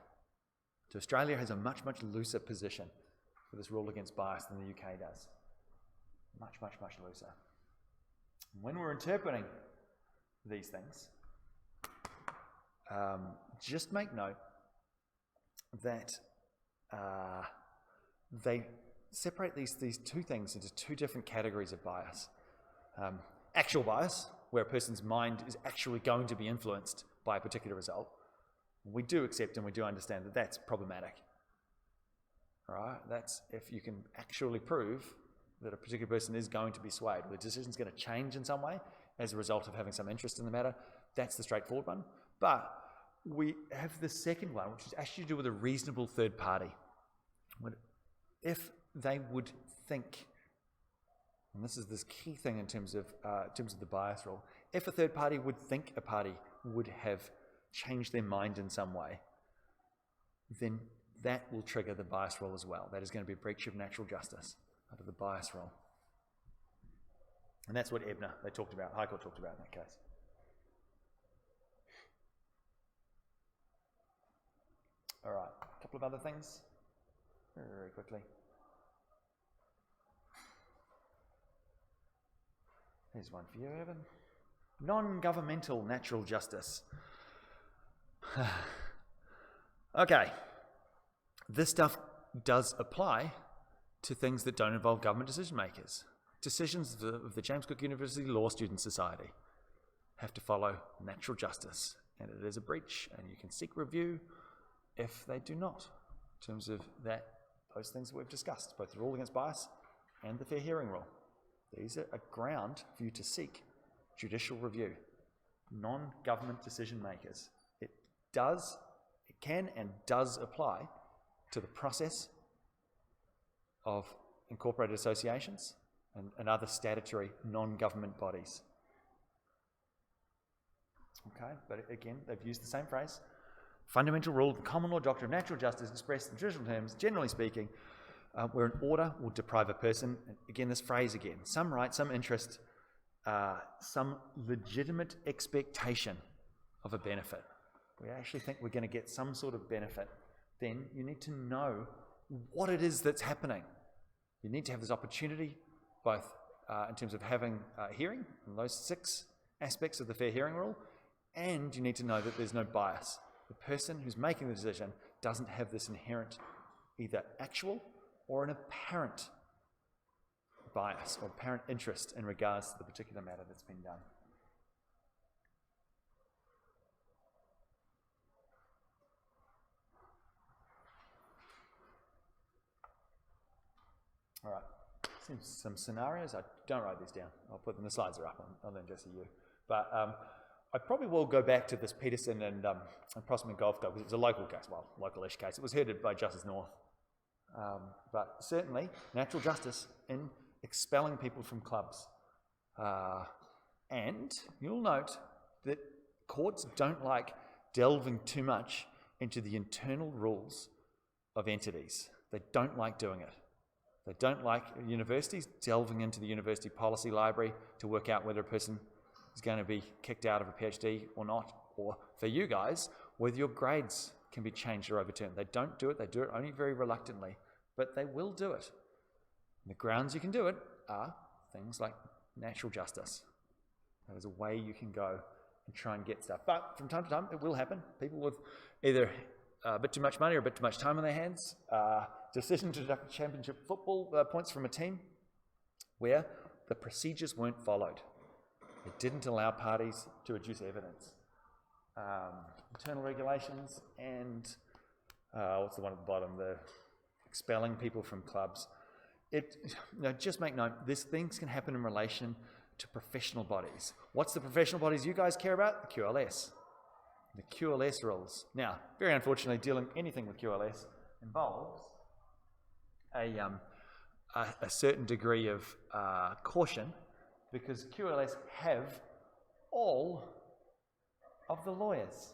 So Australia has a much, much looser position for this rule against bias than the UK does. Much, much, much looser. And when we're interpreting these things, just make note that they separate these two things into two different categories of bias. Actual bias, where a person's mind is actually going to be influenced by a particular result. We do accept and we do understand that that's problematic. All right? That's if you can actually prove that a particular person is going to be swayed, or the decision's going to change in some way as a result of having some interest in the matter. That's the straightforward one. But we have the second one, which is actually to do with a reasonable third party. If they would think, and this is this key thing in terms of the bias rule, if a third party would think a party would have changed their mind in some way, then that will trigger the bias rule as well. That is going to be a breach of natural justice under the bias rule. And that's what Ebner, they talked about, High Court talked about in that case. All right, a couple of other things, very, very quickly. Here's one for you, Evan. Non-governmental natural justice. Okay, this stuff does apply to things that don't involve government decision makers. Decisions of the James Cook University Law Student Society have to follow natural justice, and it is a breach, and you can seek review if they do not, in terms of those things that we've discussed, both the rule against bias and the fair hearing rule. These are a ground for you to seek judicial review. Non-government decision makers. It can and does apply to the process of incorporated associations and other statutory non-government bodies. Okay, but again, they've used the same phrase. Fundamental rule of the common law doctrine of natural justice expressed in traditional terms, generally speaking, where an order will deprive a person, again this phrase again, some right, some interest, some legitimate expectation of a benefit. We actually think we're going to get some sort of benefit. Then you need to know what it is that's happening. You need to have this opportunity, both in terms of having a hearing, and those 6 aspects of the fair hearing rule, and you need to know that there's no bias. The person who's making the decision doesn't have this inherent either actual or an apparent bias or apparent interest in regards to the particular matter that's been done. All right, some scenarios. I don't write these down. I'll put them, the slides are up on them just for you. But I probably will go back to this Peterson and Prossman Golf Club, because it was a local case, well, local-ish case. It was heard by Justice North. But certainly, natural justice in expelling people from clubs And you'll note that courts don't like delving too much into the internal rules of entities. They don't like doing it. They don't like universities delving into the university policy library to work out whether a person is going to be kicked out of a PhD or not, or for you guys, whether your grades can be changed or overturned. They don't do it. They do it only very reluctantly, but they will do it. And the grounds you can do it are things like natural justice. There's a way you can go and try and get stuff. But from time to time, it will happen. People with either a bit too much money or a bit too much time on their hands, decision to deduct championship football points from a team where the procedures weren't followed. It didn't allow parties to adduce evidence. Internal regulations and what's the one at the bottom? The expelling people from clubs. Just make note, these things can happen in relation to professional bodies. What's the professional bodies you guys care about? The QLS. The QLS rules. Now, very unfortunately, dealing anything with QLS involves a certain degree of caution, because QLS have all of the lawyers.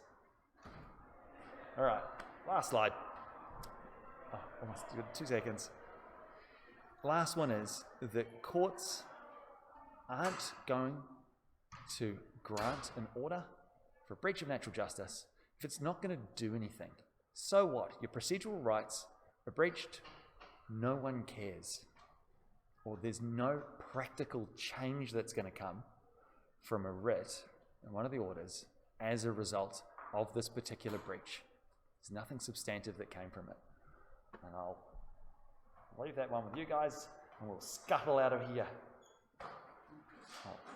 All right, last slide. Oh, almost 2 seconds. Last one is that courts aren't going to grant an order for a breach of natural justice if it's not going to do anything. So what? Your procedural rights are breached, no one cares. Or there's no practical change that's going to come from a writ in one of the orders as a result of this particular breach. There's nothing substantive that came from it. And I'll leave that one with you guys, and we'll scuttle out of here.